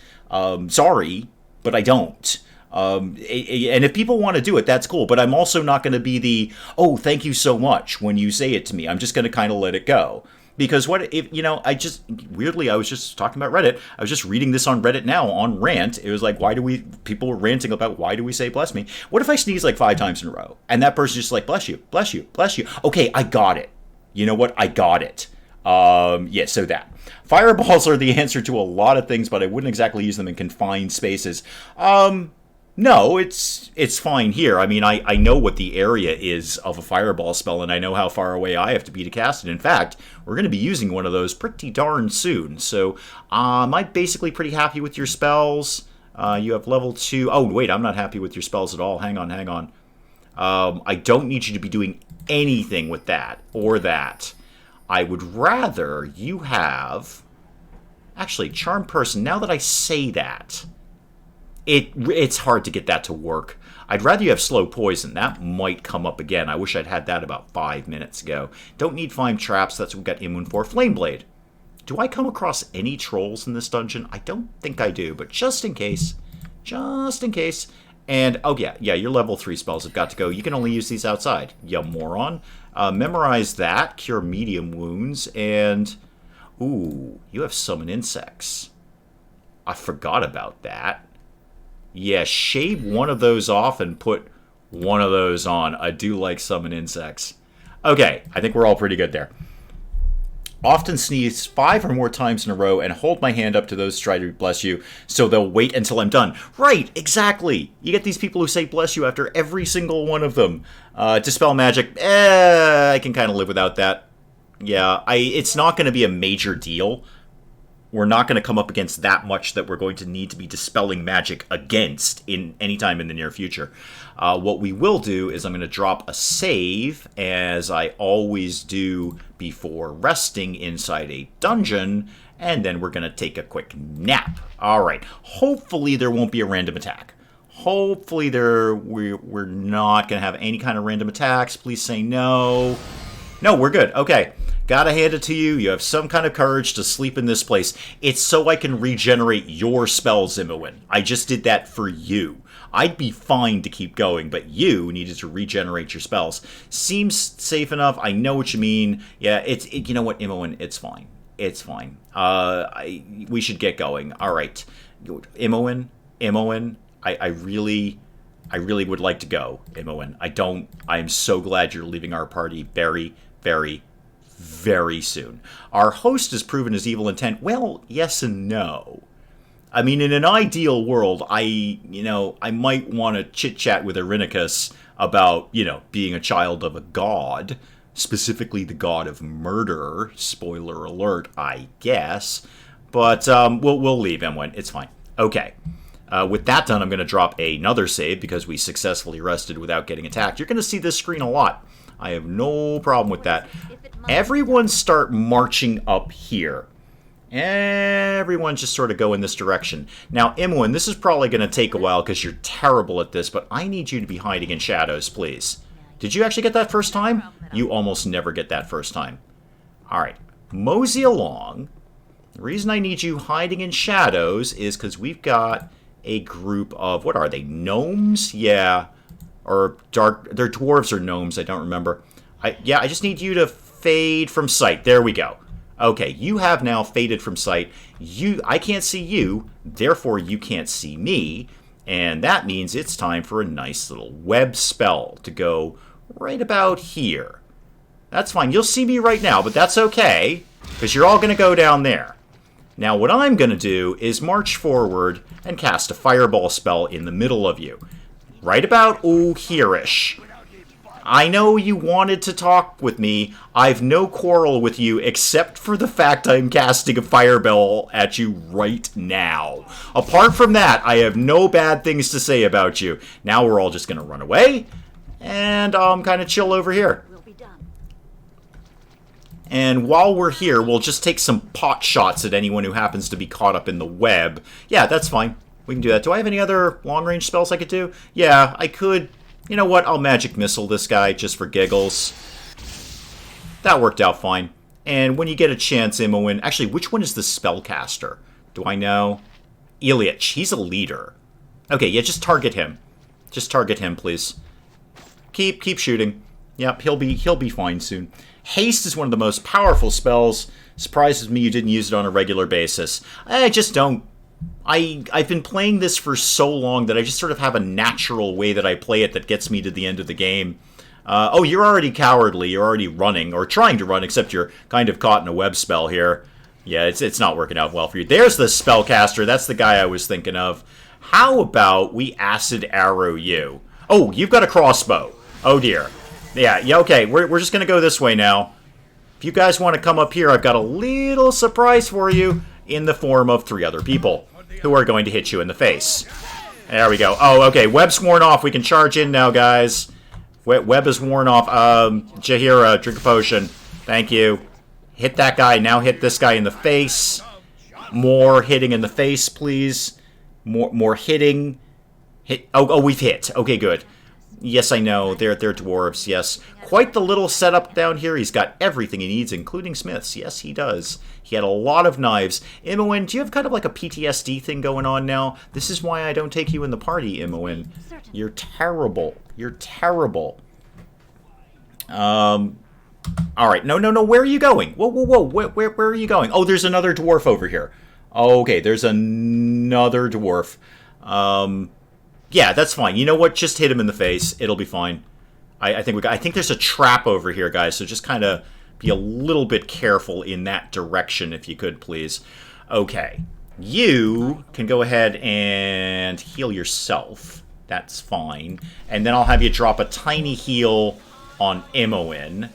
Sorry, but I don't. And if people want to do it, that's cool. But I'm also not going to be the, oh, thank you so much when you say it to me. I'm just going to kind of let it go. Because what if, I was just talking about Reddit. I was just reading this on Reddit now on Rant. It was like, people were ranting about why do we say bless me? What if I sneeze like 5 times in a row? And that person's just like, bless you, bless you, bless you. Okay, I got it. You know what? I got it. So that. Fireballs are the answer to a lot of things, but I wouldn't exactly use them in confined spaces. No, it's fine here. I mean, I know what the area is of a fireball spell, and I know how far away I have to be to cast it. In fact, we're going to be using one of those pretty darn soon. So, I'm basically pretty happy with your spells. You have level 2. Oh, wait, I'm not happy with your spells at all. Hang on. I don't need you to be doing anything with that or that. I would rather you have... Actually, Charm Person, now that I say that, it's hard to get that to work. I'd rather you have Slow Poison. That might come up again. I wish I'd had that about 5 minutes ago. Don't need 5 traps. That's what we got Immune for. Flame Blade. Do I come across any trolls in this dungeon? I don't think I do, but just in case. And, oh yeah, your level 3 spells have got to go. You can only use these outside, you moron. Memorize that, cure medium wounds, and... Ooh, you have summon insects. I forgot about that. Yeah, shave one of those off and put one of those on. I do like summon insects. Okay, I think we're all pretty good there. Often sneeze 5 or more times in a row and hold my hand up to those who try to bless you, so they'll wait until I'm done. Right, exactly. You get these people who say bless you after every single one of them. Dispel magic, I can kind of live without that. Yeah, it's not going to be a major deal. We're not going to come up against that much that we're going to need to be dispelling magic against in any time in the near future. What we will do is I'm going to drop a save, as I always do before resting inside a dungeon, and then we're going to take a quick nap. All right. Hopefully there won't be a random attack. Hopefully we're not going to have any kind of random attacks. Please say no. No, we're good. Okay. Gotta hand it to you. You have some kind of courage to sleep in this place. It's so I can regenerate your spells, Imoen. I just did that for you. I'd be fine to keep going, but you needed to regenerate your spells. Seems safe enough. I know what you mean. Yeah, you know what, Imoen? It's fine. It's fine. We should get going. All right. Imoen, I really would like to go, Imoen. I am so glad you're leaving our party very, very, very soon. Our host has proven his evil intent. Well, yes and no. I mean, in an ideal world, I might want to chit-chat with Irenicus about, being a child of a god, specifically the god of murder. Spoiler alert, I guess. But we'll leave, Emwen. It's fine. Okay. With that done, I'm going to drop another save because we successfully rested without getting attacked. You're going to see this screen a lot. I have no problem with that. Everyone start marching up here. Everyone just sort of go in this direction. Now, Imoen, this is probably going to take a while because you're terrible at this, but I need you to be hiding in shadows, please. Did you actually get that first time? You almost never get that first time. All right. Mosey along. The reason I need you hiding in shadows is because we've got a group of, what are they, gnomes? Yeah. Or they're dwarves or gnomes, I don't remember. I just need you to fade from sight. There we go. Okay, you have now faded from sight. I can't see you, therefore you can't see me, and that means it's time for a nice little web spell to go right about here. That's fine. You'll see me right now, but that's okay, because you're all going to go down there. Now, what I'm going to do is march forward and cast a fireball spell in the middle of you. Right about, here-ish. I know you wanted to talk with me. I've no quarrel with you except for the fact I'm casting a fireball at you right now. Apart from that, I have no bad things to say about you. Now we're all just going to run away and kind of chill over here. And while we're here, we'll just take some pot shots at anyone who happens to be caught up in the web. Yeah, that's fine. We can do that. Do I have any other long-range spells I could do? Yeah, I could. You know what? I'll magic missile this guy just for giggles. That worked out fine. And when you get a chance, Imoen... Actually, which one is the spellcaster? Do I know? Lich. He's a leader. Okay, yeah, just target him. Just target him, please. Keep shooting. Yep, he'll be fine soon. Haste is one of the most powerful spells. Surprises me you didn't use it on a regular basis. I just don't... I've been playing this for so long that I just sort of have a natural way that I play it that gets me to the end of the game. Oh, you're already cowardly. You're already running, or trying to run, except you're kind of caught in a web spell here. Yeah, it's not working out well for you. There's the spellcaster. That's the guy I was thinking of. How about we acid arrow you? Oh, you've got a crossbow. Oh, dear. Yeah, okay, we're just going to go this way now. If you guys want to come up here, I've got a little surprise for you in the form of 3 other people who are going to hit you in the face. There we go. Oh, okay, web's worn off. We can charge in now, guys. Web is worn off. Jahira, drink a potion. Thank you. Hit that guy. Now hit this guy in the face. More hitting in the face, please. More hitting. Oh, we've hit. Okay, good. Yes, I know. They're dwarves, yes. Quite the little setup down here. He's got everything he needs, including smiths. Yes, he does. He had a lot of knives. Imoen, do you have kind of like a PTSD thing going on now? This is why I don't take you in the party, Imoen. You're terrible. You're terrible. All right. No. Where are you going? Whoa. Where are you going? Oh, there's another dwarf over here. Okay, there's another dwarf. Yeah, that's fine. You know what? Just hit him in the face. It'll be fine. I think there's a trap over here, guys. So just kind of be a little bit careful in that direction, if you could, please. Okay. You can go ahead and heal yourself. That's fine. And then I'll have you drop a tiny heal on Imoen.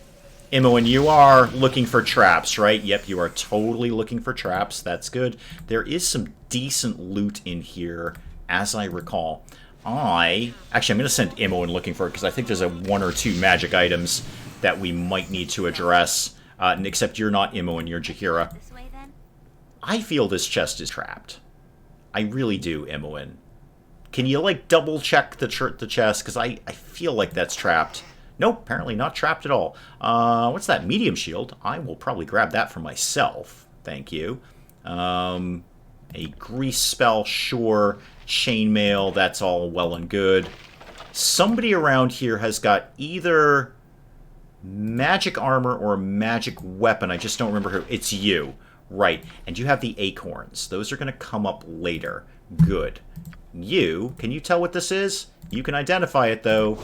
Imoen, you are looking for traps, right? Yep, you are totally looking for traps. That's good. There is some decent loot in here, as I recall. Actually, I'm going to send Imoen looking for it, because I think there's one or two magic items that we might need to address. Except you're not Imoen, you're Jaheira. I feel this chest is trapped. I really do, Imoen. Can you, like, double-check the chest? Because I feel like that's trapped. Nope, apparently not trapped at all. What's that? Medium shield. I will probably grab that for myself. Thank you. A grease spell, sure. Chainmail, that's all well and good. Somebody around here has got either magic armor or a magic weapon. I just don't remember who. It's you. Right. And you have the acorns. Those are going to come up later. Good. You, can you tell what this is? You can identify it, though.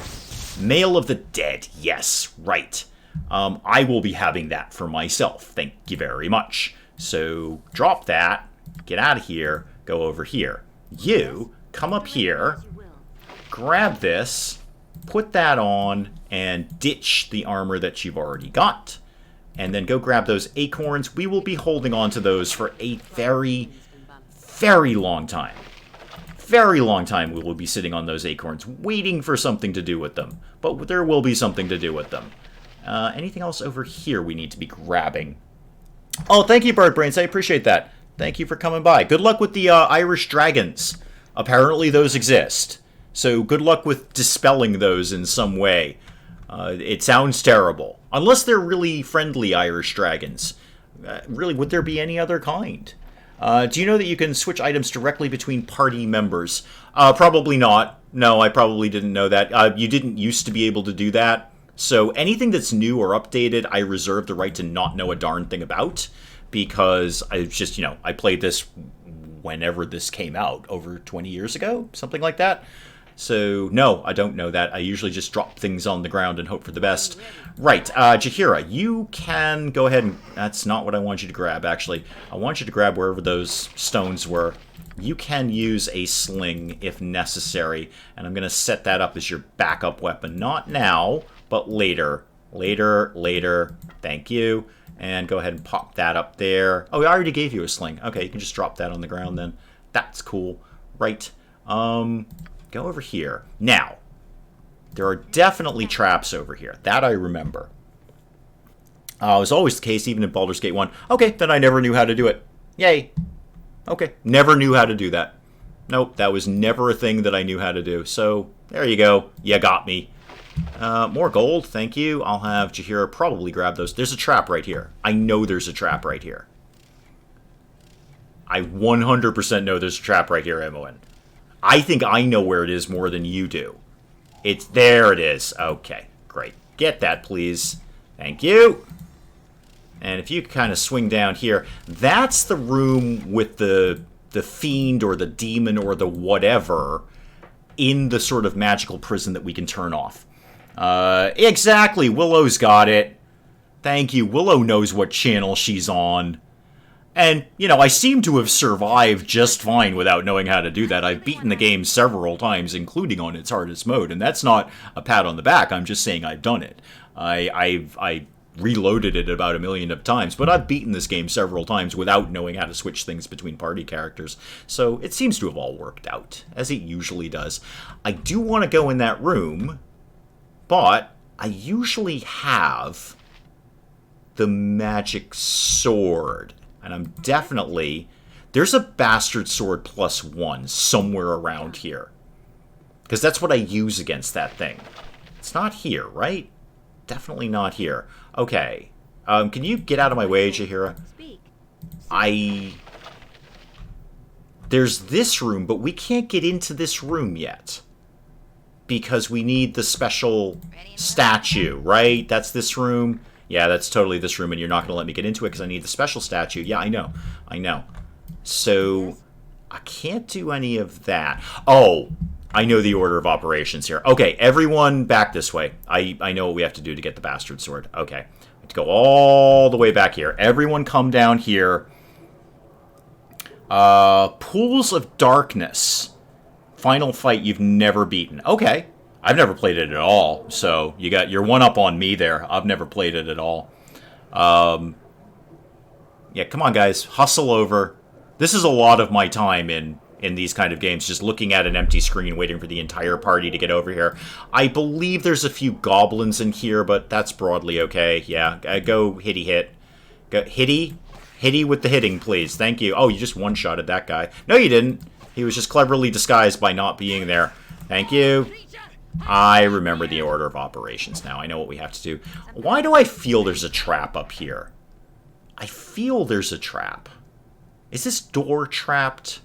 Mail of the Dead. Yes, right. I will be having that for myself. Thank you very much. So, drop that. Get out of here. Go over here. You, come up here. Grab this. Put that on. And ditch the armor that you've already got. And then go grab those acorns. We will be holding on to those for a very, very long time. Very long time we will be sitting on those acorns, waiting for something to do with them. But there will be something to do with them. Anything else over here we need to be grabbing? Oh, thank you, Bird Brains. I appreciate that. Thank you for coming by. Good luck with the Irish dragons. Apparently those exist. So good luck with dispelling those in some way. It sounds terrible. Unless they're really friendly Irish dragons. Really, would there be any other kind? Do you know that you can switch items directly between party members? Probably not. No, I probably didn't know that. You didn't used to be able to do that. So anything that's new or updated, I reserve the right to not know a darn thing about. Because I just, I played this whenever this came out. Over 20 years ago? Something like that. So, no, I don't know that. I usually just drop things on the ground and hope for the best. Right, Jaheira, you can go ahead and... That's not what I want you to grab, actually. I want you to grab wherever those stones were. You can use a sling if necessary, and I'm going to set that up as your backup weapon. Not now, but later. Later. Thank you. And go ahead and pop that up there. Oh, I already gave you a sling. Okay, you can just drop that on the ground then. That's cool. Right. Go over here. Now, there are definitely traps over here. That I remember. It was always the case, even in Baldur's Gate 1. Okay, then I never knew how to do it. Yay. Okay, never knew how to do that. Nope, that was never a thing that I knew how to do. So, there you go. You got me. More gold, thank you. I'll have Jaheira probably grab those. There's a trap right here. I know there's a trap right here. I 100% know there's a trap right here, Imoen. I think I know where it is more than you do. There it is. Okay, great. Get that, please. Thank you. And if you kind of swing down here, that's the room with the fiend or the demon or the whatever in the sort of magical prison that we can turn off. Exactly. Willow's got it. Thank you. Willow knows what channel she's on. And, I seem to have survived just fine without knowing how to do that. I've beaten the game several times, including on its hardest mode. And that's not a pat on the back. I'm just saying I've done it. I reloaded it about 1 million of times, but I've beaten this game several times without knowing how to switch things between party characters. So it seems to have all worked out, as it usually does. I do want to go in that room, but I usually have the magic sword. And I'm definitely... There's a bastard sword +1 somewhere around here. Because that's what I use against that thing. It's not here, right? Definitely not here. Okay. Can you get out of my way, Jaheira? There's this room, but we can't get into this room yet. Because we need the special statue, right? That's this room. Yeah, that's totally this room, and you're not going to let me get into it because I need the special statue. Yeah, I know. So, I can't do any of that. Oh, I know the order of operations here. Okay, everyone back this way. I know what we have to do to get the bastard sword. Okay. I go all the way back here. Everyone come down here. Pools of Darkness. Final fight you've never beaten. Okay. I've never played it at all, so you're one up on me there. I've never played it at all. Yeah, come on, guys. Hustle over. This is a lot of my time in these kind of games, just looking at an empty screen, waiting for the entire party to get over here. I believe there's a few goblins in here, but that's broadly okay. Yeah, go hitty hit. Go hitty. Hitty with the hitting, please. Thank you. Oh, you just one-shotted that guy. No, you didn't. He was just cleverly disguised by not being there. Thank you. I remember the order of operations now. I know what we have to do. Why do I feel there's a trap up here? I feel there's a trap. Is this door trapped?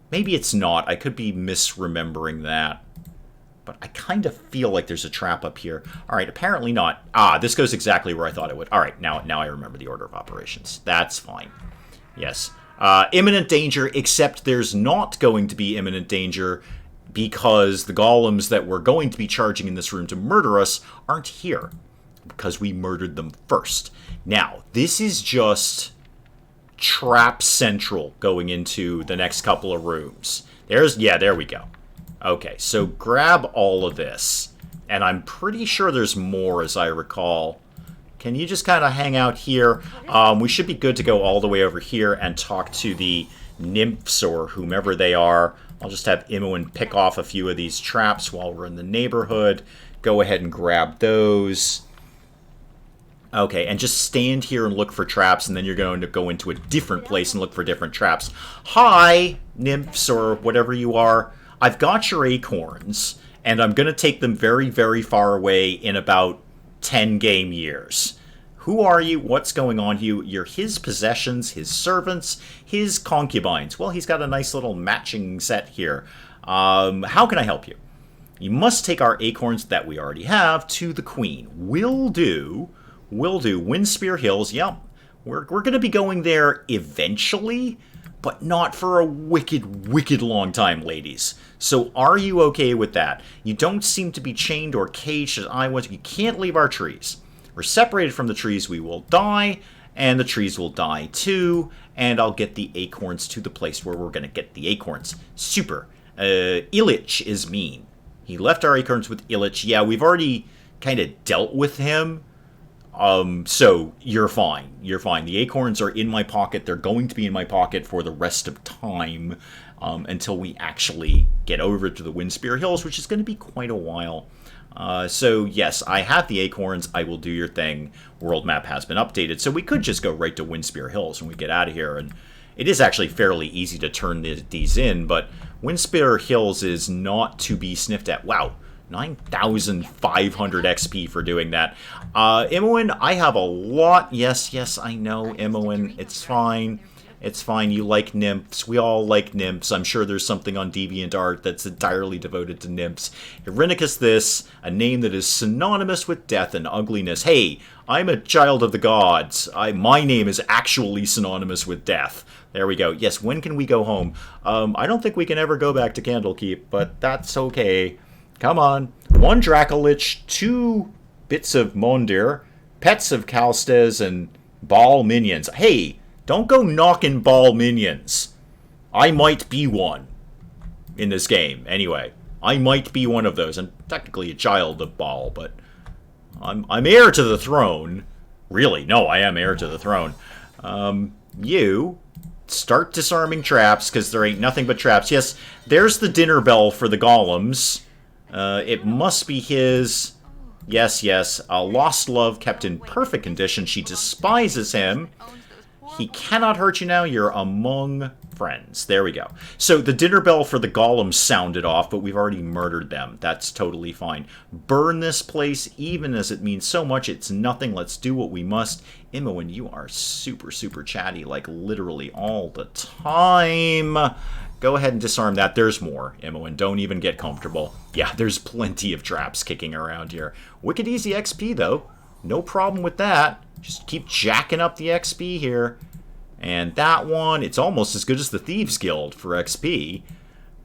Maybe it's not. I could be misremembering that. But I kind of feel like there's a trap up here. All right, apparently not. Ah, this goes exactly where I thought it would. All right, now I remember the order of operations. That's fine. Yes. Imminent danger, except there's not going to be imminent danger because the golems that we're going to be charging in this room to murder us aren't here because we murdered them first. Now, this is just trap central going into the next couple of rooms. There we go. Okay, so grab all of this. And I'm pretty sure there's more, as I recall. Can you just kind of hang out here? We should be good to go all the way over here and talk to the nymphs or whomever they are. I'll just have Imoen pick off a few of these traps while we're in the neighborhood. Go ahead and grab those. Okay, and just stand here and look for traps, and then you're going to go into a different place and look for different traps. Hi, nymphs or whatever you are. I've got your acorns, and I'm going to take them very, very far away in about 10 game years. Who are you? What's going on? You're his possessions, his servants, his concubines. Well, he's got a nice little matching set here. How can I help you? You must take our acorns that we already have to the queen. Will do. Windspear Hills, yep. We're going to be going there eventually, but not for a wicked, wicked long time, ladies. So are you okay with that? You don't seem to be chained or caged as I was. You can't leave our trees. We're separated from the trees, we will die, and the trees will die too, and I'll get the acorns to the place where we're going to get the acorns. Super. Lich is mean. He left our acorns with Lich. Yeah, we've already kind of dealt with him. So you're fine. You're fine. The acorns are in my pocket. They're going to be in my pocket for the rest of time until we actually get over to the Windspear Hills, which is going to be quite a while. So yes, I have the acorns. I will do your thing. World map has been updated, so we could just go right to Windspear Hills when we get out of here. And it is actually fairly easy to turn these in, but Windspear Hills is not to be sniffed at. Wow. 9,500 XP for doing that. Imoen, I have a lot. Yes, I know, Imoen. It's fine. It's fine. You like nymphs. We all like nymphs. I'm sure there's something on DeviantArt that's entirely devoted to nymphs. Irenicus this, a name that is synonymous with death and ugliness. Hey, I'm a child of the gods. My name is actually synonymous with death. There we go. Yes, when can we go home? I don't think we can ever go back to Candlekeep, but that's okay. Come on. 1 Dracolich, 2 bits of Mondir, pets of Kalstes, and Bhaal minions. Hey, don't go knocking Bhaal minions. I might be one in this game. Anyway, I might be one of those. I'm technically a child of Bhaal, but I'm heir to the throne. Really, no, I am heir to the throne. You start disarming traps, because there ain't nothing but traps. Yes, there's the dinner bell for the golems. It must be his. Yes. A lost love kept in perfect condition. She despises him. He cannot hurt you now. You're among friends. There we go. So the dinner bell for the golems sounded off, but we've already murdered them. That's totally fine. Burn this place, even as it means so much. It's nothing. Let's do what we must. Imoen, you are super, super chatty, like literally all the time. Go ahead and disarm that. There's more, Imoen. Don't even get comfortable. Yeah, there's plenty of traps kicking around here. Wicked easy XP, though. No problem with that. Just keep jacking up the XP here. And that one, it's almost as good as the Thieves Guild for XP.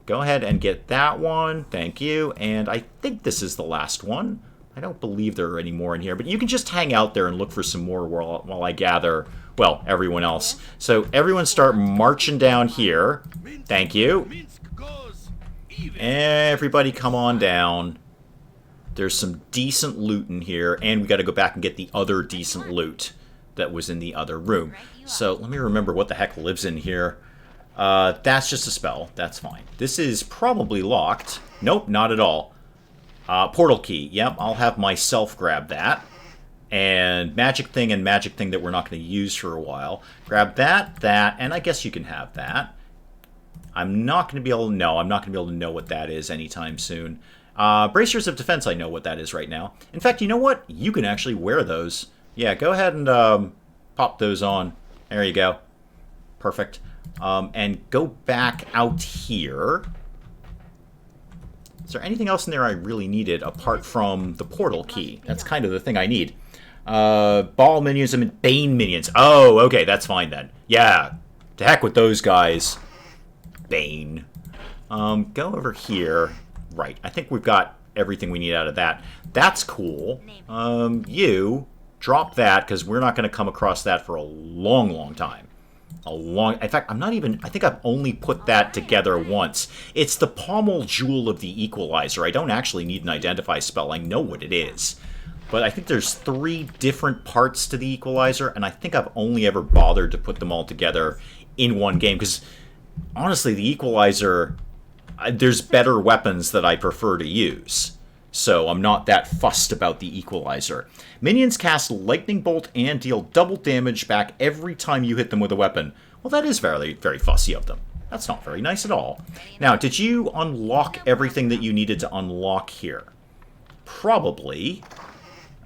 Go ahead and get that one. Thank you. And I think this is the last one. I don't believe there are any more in here, but you can just hang out there and look for some more while I gather, well, everyone else. So everyone start marching down here. Thank you. Everybody come on down. There's some decent loot in here, and we got to go back and get the other decent loot that was in the other room. So let me remember what the heck lives in here. That's just a spell. That's fine. This is probably locked. Nope, not at all. Portal key. Yep, I'll have myself grab that. And magic thing that we're not going to use for a while. Grab that, and I guess you can have that. I'm not going to be able to know. I'm not going to be able to know what that is anytime soon. Bracers of Defense, I know what that is right now. In fact, you know what? You can actually wear those. Yeah, go ahead and pop those on. There you go. Perfect. And go back out here. Is there anything else in there I really needed apart from the portal key? That's kind of the thing I need. Ball minions and Bane minions. Oh, okay, that's fine then. Yeah, to heck with those guys. Bane. Go over here. Right, I think we've got everything we need out of that. That's cool. You, drop that, because we're not going to come across that for a long, long time. In fact, I think I've only put that together once. It's the pommel jewel of the equalizer. I don't actually need an identify spell. I know what it is. But I think there's 3 different parts to the equalizer, and I think I've only ever bothered to put them all together in one game. Because, honestly, the equalizer, there's better weapons that I prefer to use. So I'm not that fussed about the equalizer. Minions cast Lightning Bolt and deal double damage back every time you hit them with a weapon. Well, that is very, very fussy of them. That's not very nice at all. Now, did you unlock everything that you needed to unlock here? Probably.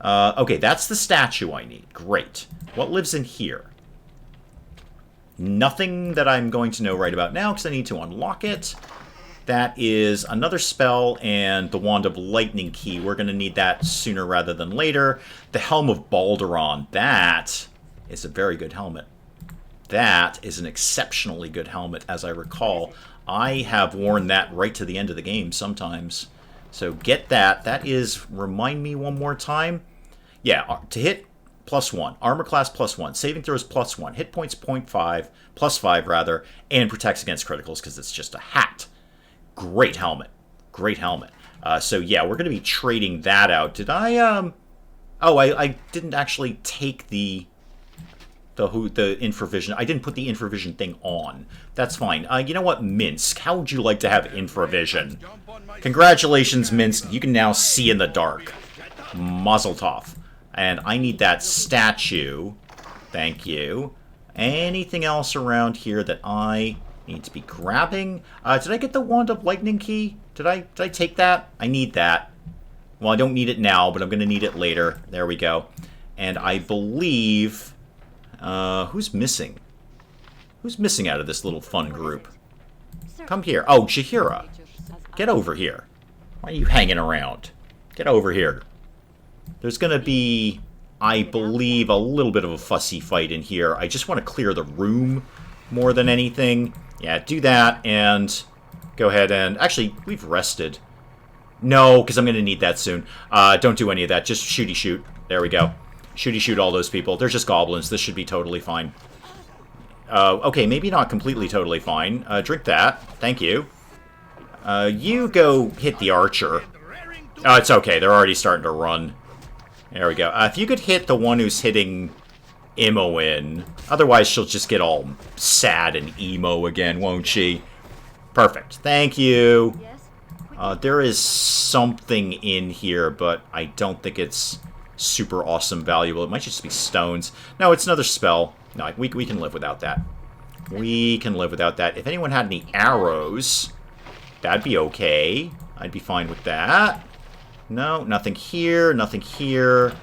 Okay, that's the statue I need. Great. What lives in here? Nothing that I'm going to know right about now because I need to unlock it. That is another spell and the Wand of Lightning key. We're going to need that sooner rather than later. The Helm of Baldur. That is a very good helmet. That is an exceptionally good helmet, as I recall. I have worn that right to the end of the game sometimes. So get that. That is, remind me one more time. Yeah, to hit, +1. Armor class +1. Saving throws +1. Hit points 0.5, +5 rather, and protects against criticals because it's just a hat. Great helmet. Great helmet. So yeah, we're going to be trading that out. Did I, oh, I didn't actually take the infravision. I didn't put the infravision thing on. That's fine. You know what, Minsk? How would you like to have infravision? Congratulations, Minsk. You can now see in the dark. Mazel tov. And I need that statue. Thank you. Anything else around here that I need to be grabbing? Did I get the Wand of Lightning key? Did I take that? I need that. Well, I don't need it now, but I'm going to need it later. There we go. And I believe... who's missing? Who's missing out of this little fun group? Come here. Oh, Shahira. Get over here. Why are you hanging around? Get over here. There's going to be, I believe, a little bit of a fussy fight in here. I just want to clear the room more than anything. Yeah, do that, and go ahead and... Actually, we've rested. No, because I'm going to need that soon. Don't do any of that. Just shooty shoot. There we go. Shooty shoot all those people. They're just goblins. This should be totally fine. Okay, maybe not completely totally fine. Drink that. Thank you. You go hit the archer. Oh, it's okay. They're already starting to run. There we go. If you could hit the one who's hitting Imoen. Otherwise, she'll just get all sad and emo again, won't she? Perfect. Thank you. There is something in here, but I don't think it's super awesome valuable. It might just be stones. No, it's another spell. No, we can live without that. We can live without that. If anyone had any arrows, that'd be okay. I'd be fine with that. No, nothing here, nothing here.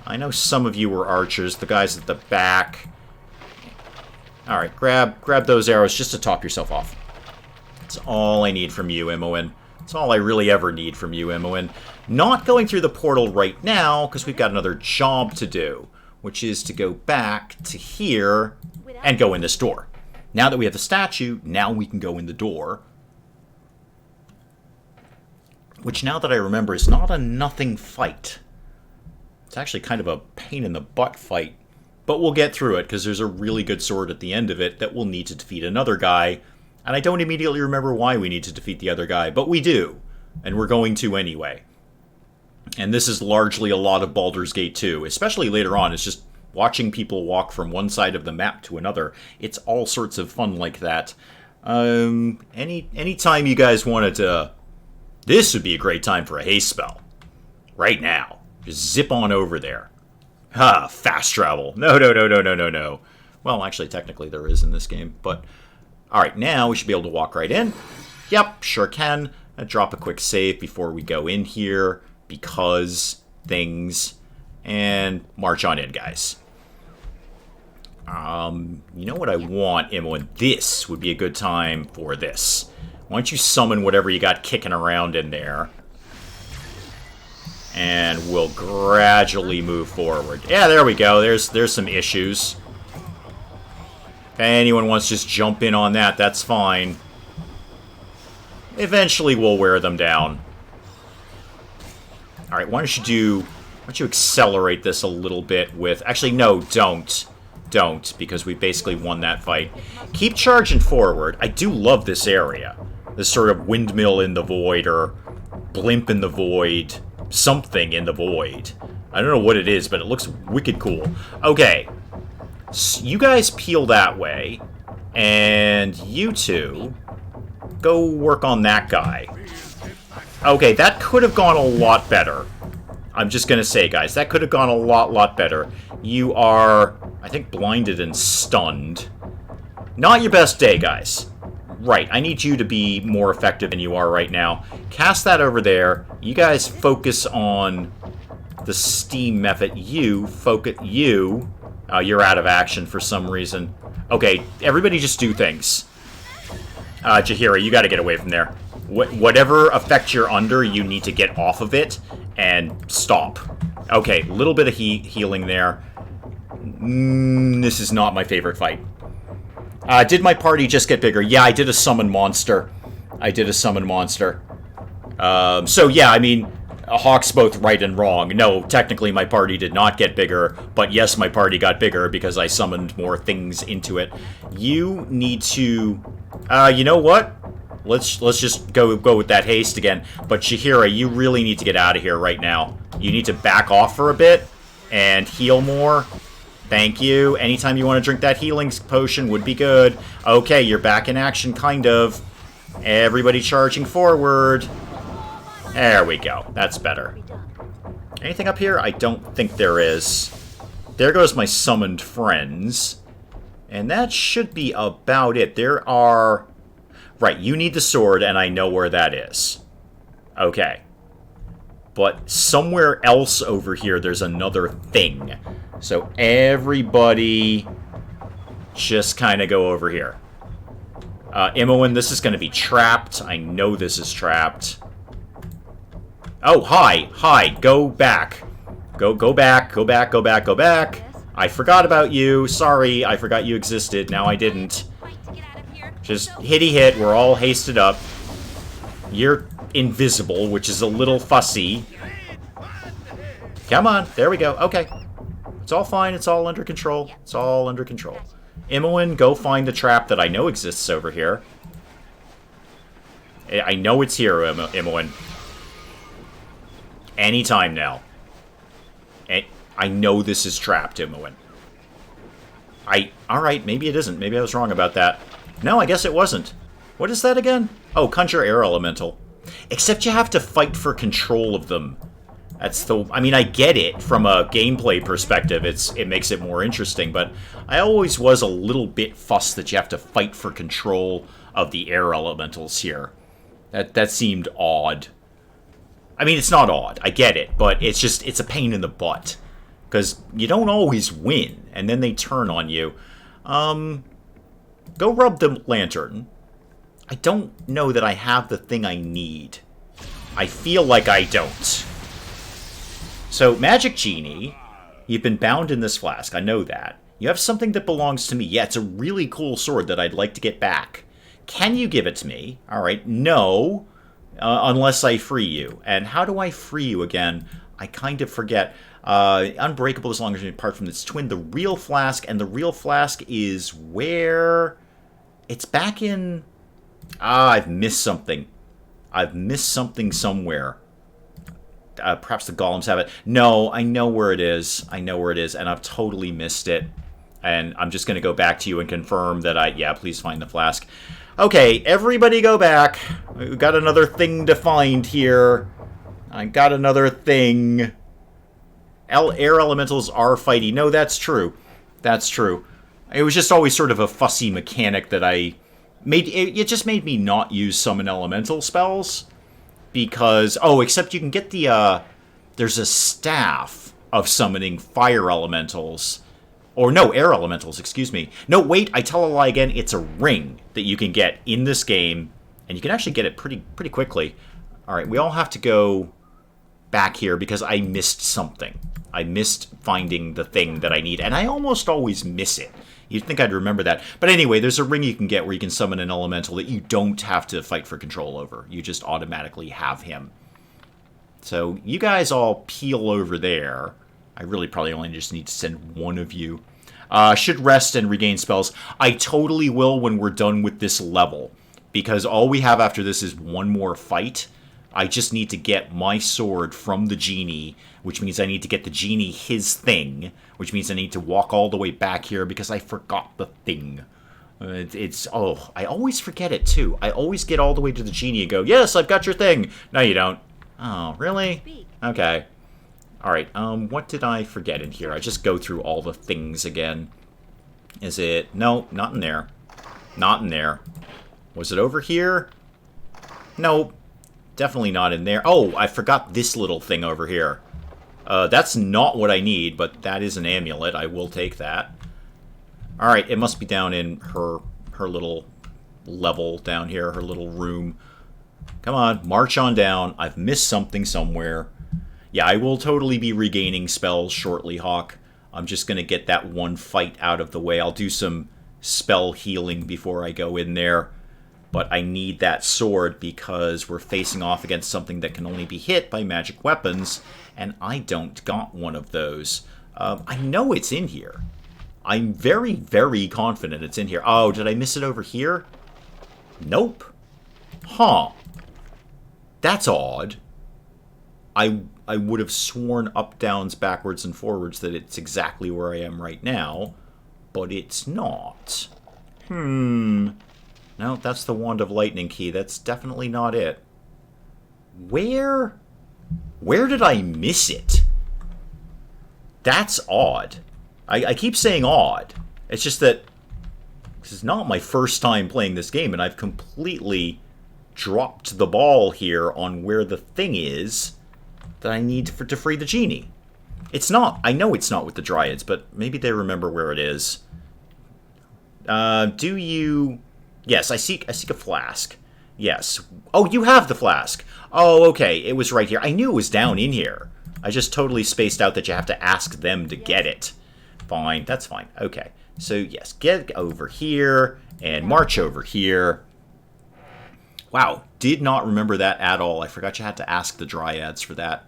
I know some of you were archers, the guys at the back. Alright, grab those arrows just to top yourself off. That's all I need from you, Imoen. That's all I really ever need from you, Imoen. Not going through the portal right now, because we've got another job to do, which is to go back to here and go in this door. Now that we have the statue, now we can go in the door. Which, now that I remember, is not a nothing fight. It's actually kind of a pain in the butt fight. But we'll get through it, because there's a really good sword at the end of it that we'll need to defeat another guy. And I don't immediately remember why we need to defeat the other guy, but we do. And we're going to anyway. And this is largely a lot of Baldur's Gate 2, especially later on. It's just watching people walk from one side of the map to another. It's all sorts of fun like that. Anytime you guys wanted to... This would be a great time for a haste spell. Right now. Just zip on over there. Ha, fast travel. No. Well, actually, technically there is in this game, but... Alright, now we should be able to walk right in. Yep, sure can. Drop a quick save before we go in here, because things, and march on in, guys. You know what I want, Imoen? This would be a good time for this. Why don't you summon whatever you got kicking around in there? And we'll gradually move forward. Yeah, there we go. There's some issues. If anyone wants to just jump in on that, that's fine. Eventually we'll wear them down. Alright, why don't you accelerate this a little bit with... Actually, no, don't. Don't, because we basically won that fight. Keep charging forward. I do love this area. This sort of windmill in the void, or blimp in the void, something in the void. I don't know what it is, but it looks wicked cool. Okay. So you guys peel that way, and you two go work on that guy. Okay, that could have gone a lot better. I'm just gonna say, guys, that could have gone a lot better. You are, I think, blinded and stunned. Not your best day, guys. Right, I need you to be more effective than you are right now. Cast that over there. You guys focus on the steam method. You focus... you're out of action for some reason. Okay, everybody just do things. Jaheira, you gotta get away from there. Whatever effect you're under, you need to get off of it and stop. Okay, a little bit of healing there. This is not my favorite fight. Did my party just get bigger? Yeah, I did a summon monster. So yeah, I mean, Hawk's both right and wrong. No, technically my party did not get bigger, but yes, my party got bigger because I summoned more things into it. You need to... you know what? Let's just go with that haste again. But Jaheira, you really need to get out of here right now. You need to back off for a bit and heal more. Thank you. Anytime you want to drink that healing potion would be good. Okay, you're back in action, kind of. Everybody charging forward. There we go. That's better. Anything up here? I don't think there is. There goes my summoned friends. And that should be about it. There are... Right, you need the sword, and I know where that is. Okay. But somewhere else over here, there's another thing. So everybody just kind of go over here. Imoen, this is going to be trapped. I know this is trapped. Oh, hi, go back. Go back. I forgot about you. Sorry, I forgot you existed. Now I didn't. Just hit. We're all hasted up. You're invisible, which is a little fussy. Come on. There we go. Okay. It's all fine. It's all under control. Imoen, go find the trap that I know exists over here. I know it's here, Imoen. Anytime now. I know this is trapped, Imoen. Alright, maybe it isn't. Maybe I was wrong about that. No, I guess it wasn't. What is that again? Oh, conjure air elemental. Except you have to fight for control of them. That's the... I mean, I get it from a gameplay perspective. It makes it more interesting, but I always was a little bit fussed that you have to fight for control of the air elementals here. That seemed odd. I mean, it's not odd. I get it, but it's a pain in the butt. Because you don't always win, and then they turn on you. Go rub the lantern. I don't know that I have the thing I need. I feel like I don't. So, Magic Genie, you've been bound in this flask. I know that. You have something that belongs to me. Yeah, it's a really cool sword that I'd like to get back. Can you give it to me? Alright, no. Unless I free you. And how do I free you again? I kind of forget. Unbreakable as long as apart from its twin, the real flask, and the real flask is where... It's back in... I've missed something. I've missed something somewhere. Perhaps the golems have it. No, I know where it is. I know where it is, and I've totally missed it. And I'm just going to go back to you and confirm that yeah, please find the flask. Okay, everybody go back. We've got another thing to find here. I got another thing. Air elementals are fighty. No, that's true. That's true. It was just always sort of a fussy mechanic that I made. It just made me not use summon elemental spells. Because, except you can get the, there's a staff of summoning fire elementals. Or no, air elementals, excuse me. No, wait, I tell a lie again. It's a ring that you can get in this game. And you can actually get it pretty quickly. Alright, we all have to go back here because I missed something. I missed finding the thing that I need. And I almost always miss it. You'd think I'd remember that. But anyway, there's a ring you can get where you can summon an elemental that you don't have to fight for control over. You just automatically have him. So you guys all peel over there. I really probably only just need to send one of you. Should rest and regain spells. I totally will when we're done with this level. Because all we have after this is one more fight. I just need to get my sword from the genie, which means I need to get the genie his thing, which means I need to walk all the way back here because I forgot the thing. I always forget it too. I always get all the way to the genie and go, yes, I've got your thing. No, you don't. Oh, really? Okay. Alright, what did I forget in here? I just go through all the things again. Is it... No, not in there. Not in there. Was it over here? Nope. Definitely not in there. Oh, I forgot this little thing over here. That's not what I need, but that is an amulet. I will take that. Alright, it must be down in her little level down here, her little room. Come on, march on down. I've missed something somewhere. Yeah, I will totally be regaining spells shortly, Hawk. I'm just going to get that one fight out of the way. I'll do some spell healing before I go in there. But I need that sword because we're facing off against something that can only be hit by magic weapons, and I don't got one of those. I know it's in here. I'm very, very confident it's in here. Oh, did I miss it over here? Nope. Huh. That's odd. I would have sworn up, downs, backwards, and forwards that it's exactly where I am right now, but it's not. No, that's the Wand of Lightning key. That's definitely not it. Where did I miss it? That's odd. I keep saying odd. It's just that this is not my first time playing this game, and I've completely dropped the ball here on where the thing is that I need to free the genie. It's not. I know it's not with the Dryads, but maybe they remember where it is. Do you... Yes, I seek a flask. Yes. Oh, you have the flask. Oh, okay. It was right here. I knew it was down in here. I just totally spaced out that you have to ask them to get it. Fine. That's fine. Okay. So, yes. Get over here and march over here. Wow. Did not remember that at all. I forgot you had to ask the Dryads for that.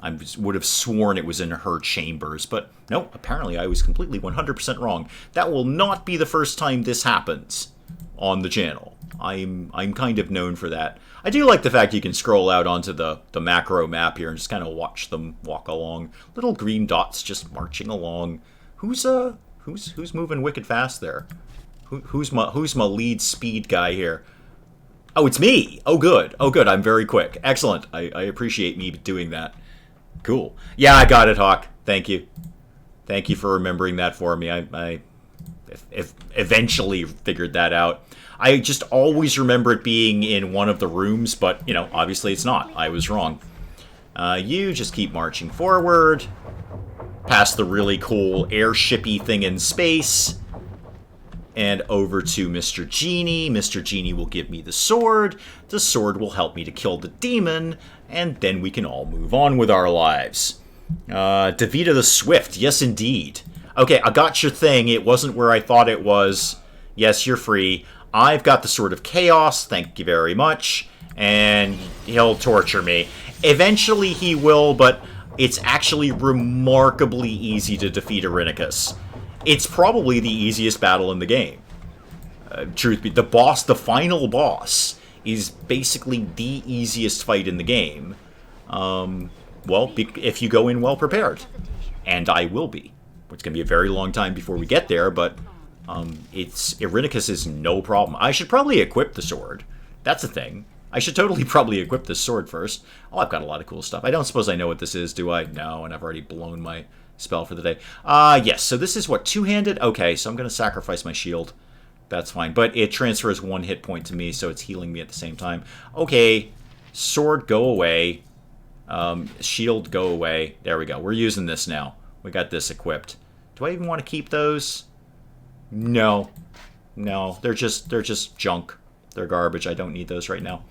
I would have sworn it was in her chambers, but no, apparently I was completely 100% wrong. That will not be the first time this happens on the channel. I'm kind of known for that. I do like the fact you can scroll out onto the macro map here and just kind of watch them walk along. Little green dots just marching along. Who's moving wicked fast there? Who's my lead speed guy here? Oh, it's me. Oh, good. Oh, good. I'm very quick. Excellent. I appreciate me doing that. Cool. Yeah, I got it, Hawk. Thank you. Thank you for remembering that for me. I eventually figured that out. I just always remember it being in one of the rooms, but, you know, obviously it's not. I was wrong. You just keep marching forward. Past the really cool airship-y thing in space. And over to Mr. Genie. Mr. Genie will give me the sword. The sword will help me to kill the demon. And then we can all move on with our lives. Davida the Swift. Yes, indeed. Okay, I got your thing. It wasn't where I thought it was. Yes, you're free. I've got the Sword of Chaos. Thank you very much. And he'll torture me. Eventually he will, but It's actually remarkably easy to defeat Irenicus. It's probably the easiest battle in the game. Truth be, the final boss, is basically the easiest fight in the game. Well, if you go in well prepared. And I will be. It's going to be a very long time before we get there, but Irenicus is no problem. I should probably equip the sword. That's a thing. I should totally probably equip this sword first. Oh, I've got a lot of cool stuff. I don't suppose I know what this is, do I? No, and I've already blown my spell for the day. Yes, so this is what, two-handed? Okay, so I'm going to sacrifice my shield. That's fine, but it transfers 1 hit point to me, so it's healing me at the same time. Okay, sword, go away. Shield, go away. There we go. We're using this now. We got this equipped. Do I even want to keep those? No. No, they're just junk. They're garbage. I don't need those right now.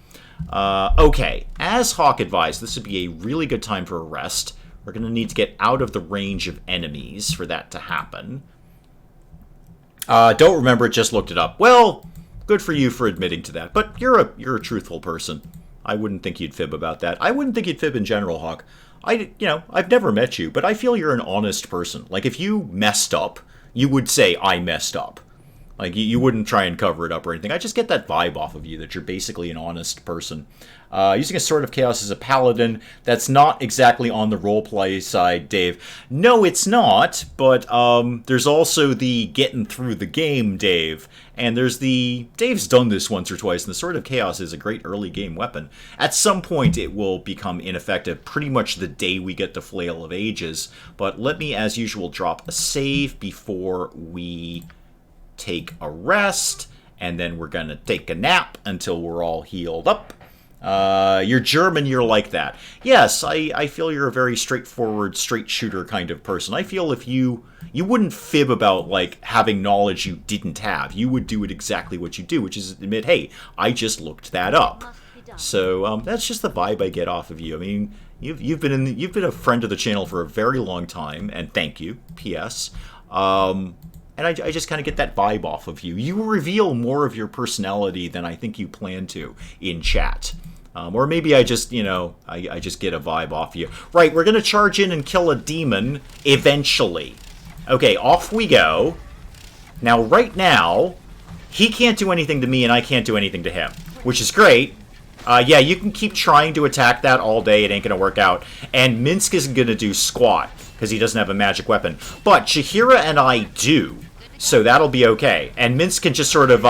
Okay, as Hawk advised, this would be a really good time for a rest. We're going to need to get out of the range of enemies for that to happen. Don't remember it, just looked it up. Well, good for you for admitting to that, but you're a truthful person. I wouldn't think you'd fib about that. I wouldn't think you'd fib in general, Hawk. I've never met you, but I feel you're an honest person. Like, if you messed up, you would say, I messed up. Like, you wouldn't try and cover it up or anything. I just get that vibe off of you, that you're basically an honest person. Using a Sword of Chaos as a paladin, that's not exactly on the roleplay side, Dave. No, it's not, but there's also the getting through the game, Dave. And there's Dave's done this once or twice, and the Sword of Chaos is a great early game weapon. At some point, it will become ineffective pretty much the day we get the Flail of Ages. But let me, as usual, drop a save before we take a rest, and then we're gonna take a nap until we're all healed up. You're German, you're like that. Yes, I feel you're a very straightforward, straight shooter kind of person. I feel if you wouldn't fib about, like, having knowledge you didn't have. You would do it exactly what you do, which is admit, hey, I just looked that up. So that's just the vibe I get off of you. I mean, you've been a friend of the channel for a very long time, and thank you. P.S. And I just kind of get that vibe off of you. You reveal more of your personality than I think you plan to in chat. Or maybe I just, I just get a vibe off you. Right, we're going to charge in and kill a demon eventually. Okay, off we go. Now, right now, he can't do anything to me and I can't do anything to him, which is great. Yeah, you can keep trying to attack that all day. It ain't going to work out. And Minsk isn't going to do squat because he doesn't have a magic weapon. But Chihira and I do. So that'll be okay. And Minsk can just sort of,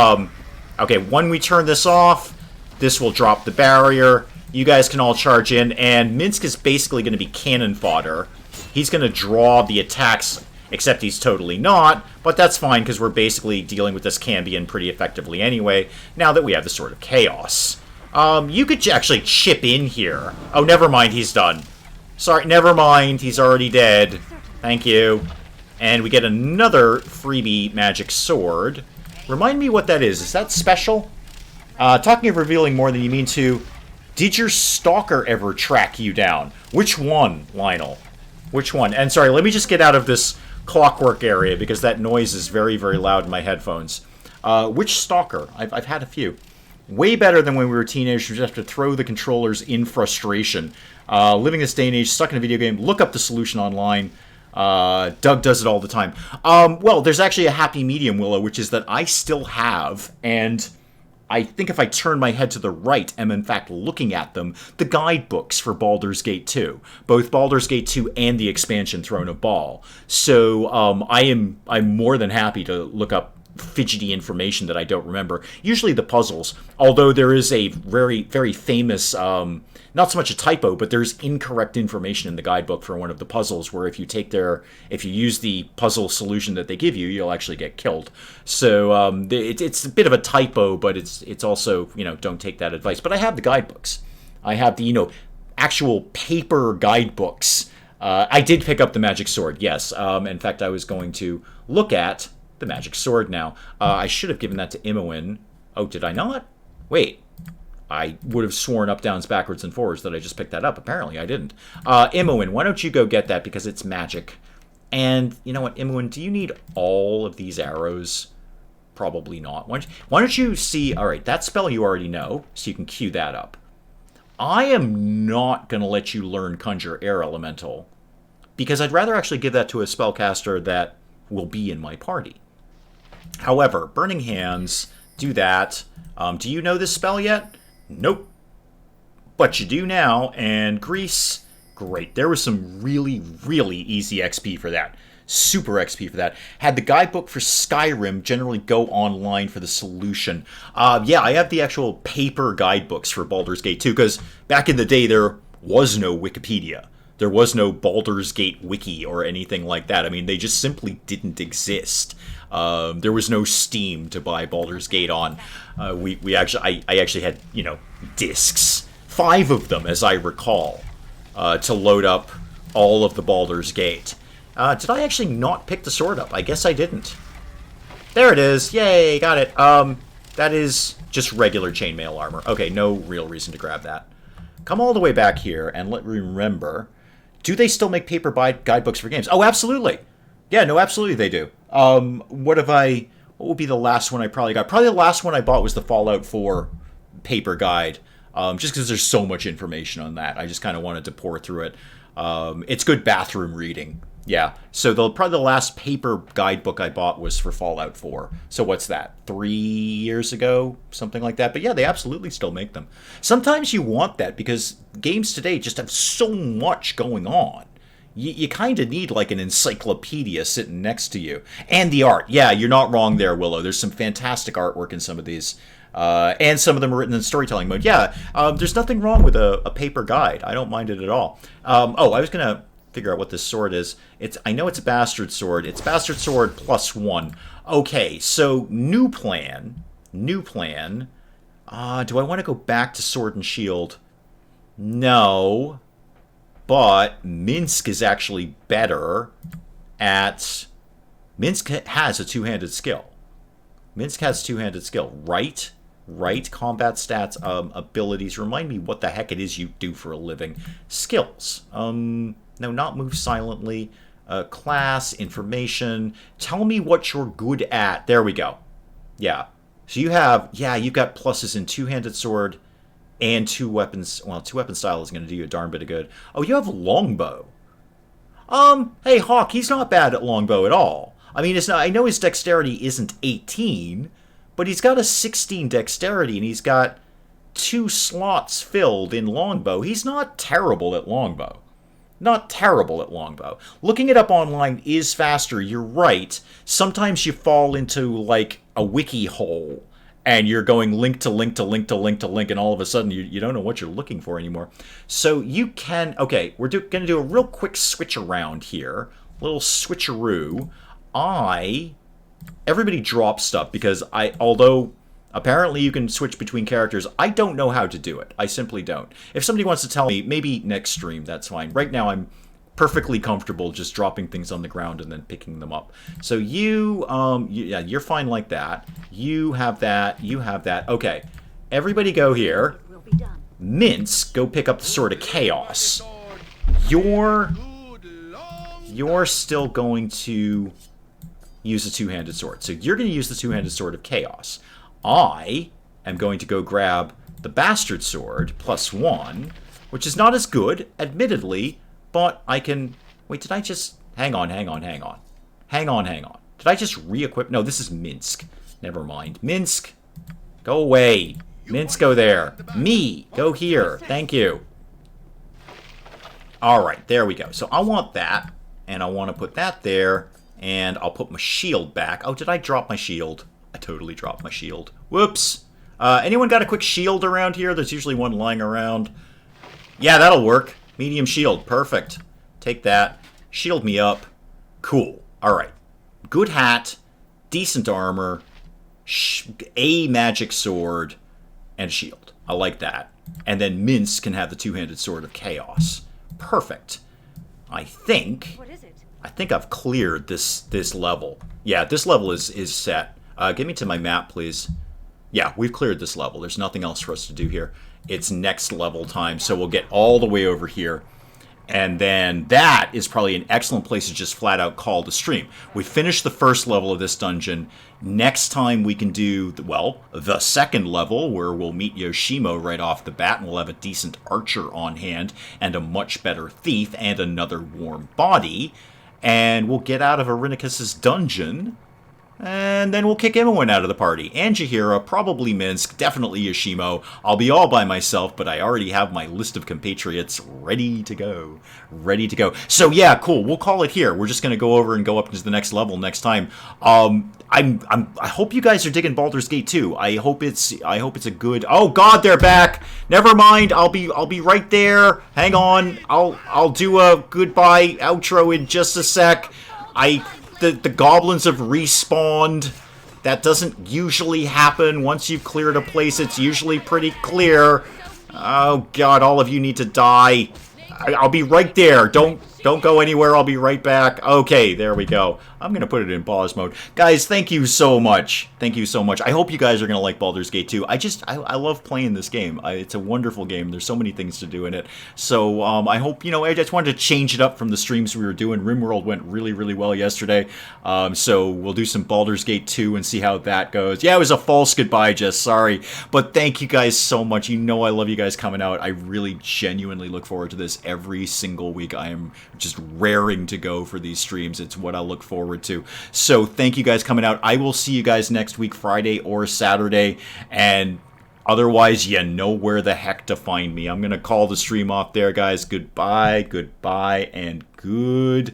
okay, when we turn this off, this will drop the barrier. You guys can all charge in, and Minsk is basically going to be cannon fodder. He's going to draw the attacks, except he's totally not, but that's fine because we're basically dealing with this Cambion pretty effectively anyway, now that we have the Sword of Chaos. You could actually chip in here. Oh, never mind, he's done. Sorry, never mind, he's already dead. Thank you. And we get another freebie magic sword. Remind me what that is. Is that special? Talking of revealing more than you mean to, did your stalker ever track you down? Which one, Lionel? Which one? And sorry, let me just get out of this clockwork area because that noise is very, very loud in my headphones. Which stalker? I've had a few. Way better than when we were teenagers. We just have to throw the controllers in frustration. Living this day and age, stuck in a video game, look up the solution online. Doug does it all the time. Well, there's actually a happy medium, Willow, which is that I still have, and I think if I turn my head to the right, am in fact looking at them, the guidebooks for Baldurs Gate 2. Both Baldurs Gate 2 and the expansion Throne of Bhaal. So I'm more than happy to look up fidgety information that I don't remember. Usually the puzzles, although there is a very, very famous, not so much a typo, but there's incorrect information in the guidebook for one of the puzzles where if you use the puzzle solution that they give you, you'll actually get killed. So it's a bit of a typo, but it's also, don't take that advice. But I have the guidebooks. I have the, actual paper guidebooks. I did pick up the magic sword, yes. In fact, I was going to look at the magic sword now. I should have given that to Imoen. Oh, did I not? Wait. I would have sworn up, downs, backwards, and forwards that I just picked that up. Apparently, I didn't. Imoen, why don't you go get that because it's magic? And you know what, Imoen, do you need all of these arrows? Probably not. Why don't you see... All right, that spell you already know, so you can cue that up. I am not going to let you learn Conjure Air Elemental, because I'd rather actually give that to a spellcaster that will be in my party. However, Burning Hands, do that. Do you know this spell yet? Nope. But you do now, and Grease, great. There was some really, really easy XP for that. Super XP for that. Had the guidebook for Skyrim, generally go online for the solution. Yeah, I have the actual paper guidebooks for Baldur's Gate 2, because back in the day there was no Wikipedia. There was no Baldur's Gate wiki or anything like that. I mean, they just simply didn't exist. There was no Steam to buy Baldur's Gate on. I actually had, discs. 5 of them, as I recall, to load up all of the Baldur's Gate. Did I actually not pick the sword up? I guess I didn't. There it is. Yay, got it. That is just regular chainmail armor. Okay, no real reason to grab that. Come all the way back here, and let me remember. Do they still make paper guidebooks for games? Oh, absolutely. Yeah, no, absolutely they do. What would be the last one I probably got? Probably the last one I bought was the Fallout 4 paper guide. Just because there's so much information on that. I just kind of wanted to pour through it. It's good bathroom reading. Yeah, so probably the last paper guidebook I bought was for Fallout 4. So what's that, 3 years ago? Something like that. But yeah, they absolutely still make them. Sometimes you want that because games today just have so much going on. You kind of need like an encyclopedia sitting next to you. And the art. Yeah, you're not wrong there, Willow. There's some fantastic artwork in some of these. And some of them are written in storytelling mode. Yeah, there's nothing wrong with a paper guide. I don't mind it at all. I was going to figure out what this sword is. I know it's a bastard sword. It's bastard sword +1. Okay, so new plan. Do I want to go back to sword and shield? No. But Minsk is actually better at... Minsk has a two-handed skill. Right? Combat stats, abilities. Remind me what the heck it is you do for a living. Skills. No, not move silently. Class, information. Tell me what you're good at. There we go. Yeah. So you've got pluses in two-handed sword and 2 weapons. Well, 2-weapon style is going to do you a darn bit of good. Oh, you have longbow. Hey, Hawk, he's not bad at longbow at all. I mean, I know his dexterity isn't 18, but he's got a 16 dexterity, and he's got 2 slots filled in longbow. He's not terrible at longbow. Looking it up online is faster, you're right. Sometimes you fall into, like, a wiki hole, and you're going link to link to link to link to link, and all of a sudden you don't know what you're looking for anymore. So you can... Okay, we're going to do a real quick switch around here. A little switcheroo. Everybody drops stuff, because although apparently you can switch between characters, I don't know how to do it. I simply don't. If somebody wants to tell me, maybe next stream, that's fine. Right now I'm perfectly comfortable just dropping things on the ground and then picking them up. So you're fine like that. You have that. Okay, everybody go here. Minsk, go pick up the Sword of Chaos. You're still going to use a two-handed sword. So you're going to use the two-handed Sword of Chaos. I am going to go grab the Bastard Sword +1, which is not as good, admittedly, but I can... Wait, did I just... Hang on. Did I just re-equip? No, this is Minsk. Never mind. Minsk, go away. Minsk, go there. Me, go here. Thank you. Alright, there we go. So I want that, and I want to put that there, and I'll put my shield back. Oh, did I drop my shield? I totally dropped my shield. Whoops. Anyone got a quick shield around here? There's usually one lying around. Yeah, that'll work. Medium shield. Perfect. Take that. Shield me up. Cool. Alright. Good hat. Decent armor. A magic sword. And shield. I like that. And then Minsk can have the two-handed Sword of Chaos. Perfect. I think I've cleared this level. Yeah, this level is set. Get me to my map, please. Yeah, we've cleared this level. There's nothing else for us to do here. It's next level time, so we'll get all the way over here. And then that is probably an excellent place to just flat out call the stream. We finished the first level of this dungeon. Next time we can do, well, the second level, where we'll meet Yoshimo right off the bat, and we'll have a decent archer on hand, and a much better thief, and another warm body. And we'll get out of Irenicus' dungeon, and then we'll kick everyone out of the party. And Jaheira, probably Minsk, definitely Yoshimo. I'll be all by myself, but I already have my list of compatriots ready to go. Ready to go. So yeah, cool. We'll call it here. We're just going to go over and go up into the next level next time. I hope you guys are digging Baldur's Gate 2. I hope it's a good. Oh God, they're back. Never mind. I'll be right there. Hang on. I'll do a goodbye outro in just a sec. The goblins have respawned. That doesn't usually happen. Once you've cleared a place, it's usually pretty clear. Oh God, all of you need to die. I'll be right there. Don't go anywhere. I'll be right back. Okay, there we go. I'm going to put it in pause mode. Guys, thank you so much. Thank you so much. I hope you guys are going to like Baldur's Gate 2. I love playing this game. It's a wonderful game. There's so many things to do in it. So I hope, I just wanted to change it up from the streams we were doing. RimWorld went really, really well yesterday. So we'll do some Baldur's Gate 2 and see how that goes. Yeah, it was a false goodbye, Jess. Sorry. But thank you guys so much. I love you guys coming out. I really genuinely look forward to this every single week. I am just raring to go for these streams. It's what I look forward to. So thank you guys coming out. I will see you guys next week, Friday or Saturday, and otherwise you know where the heck to find me. I'm gonna call the stream off there, guys. Goodbye, and good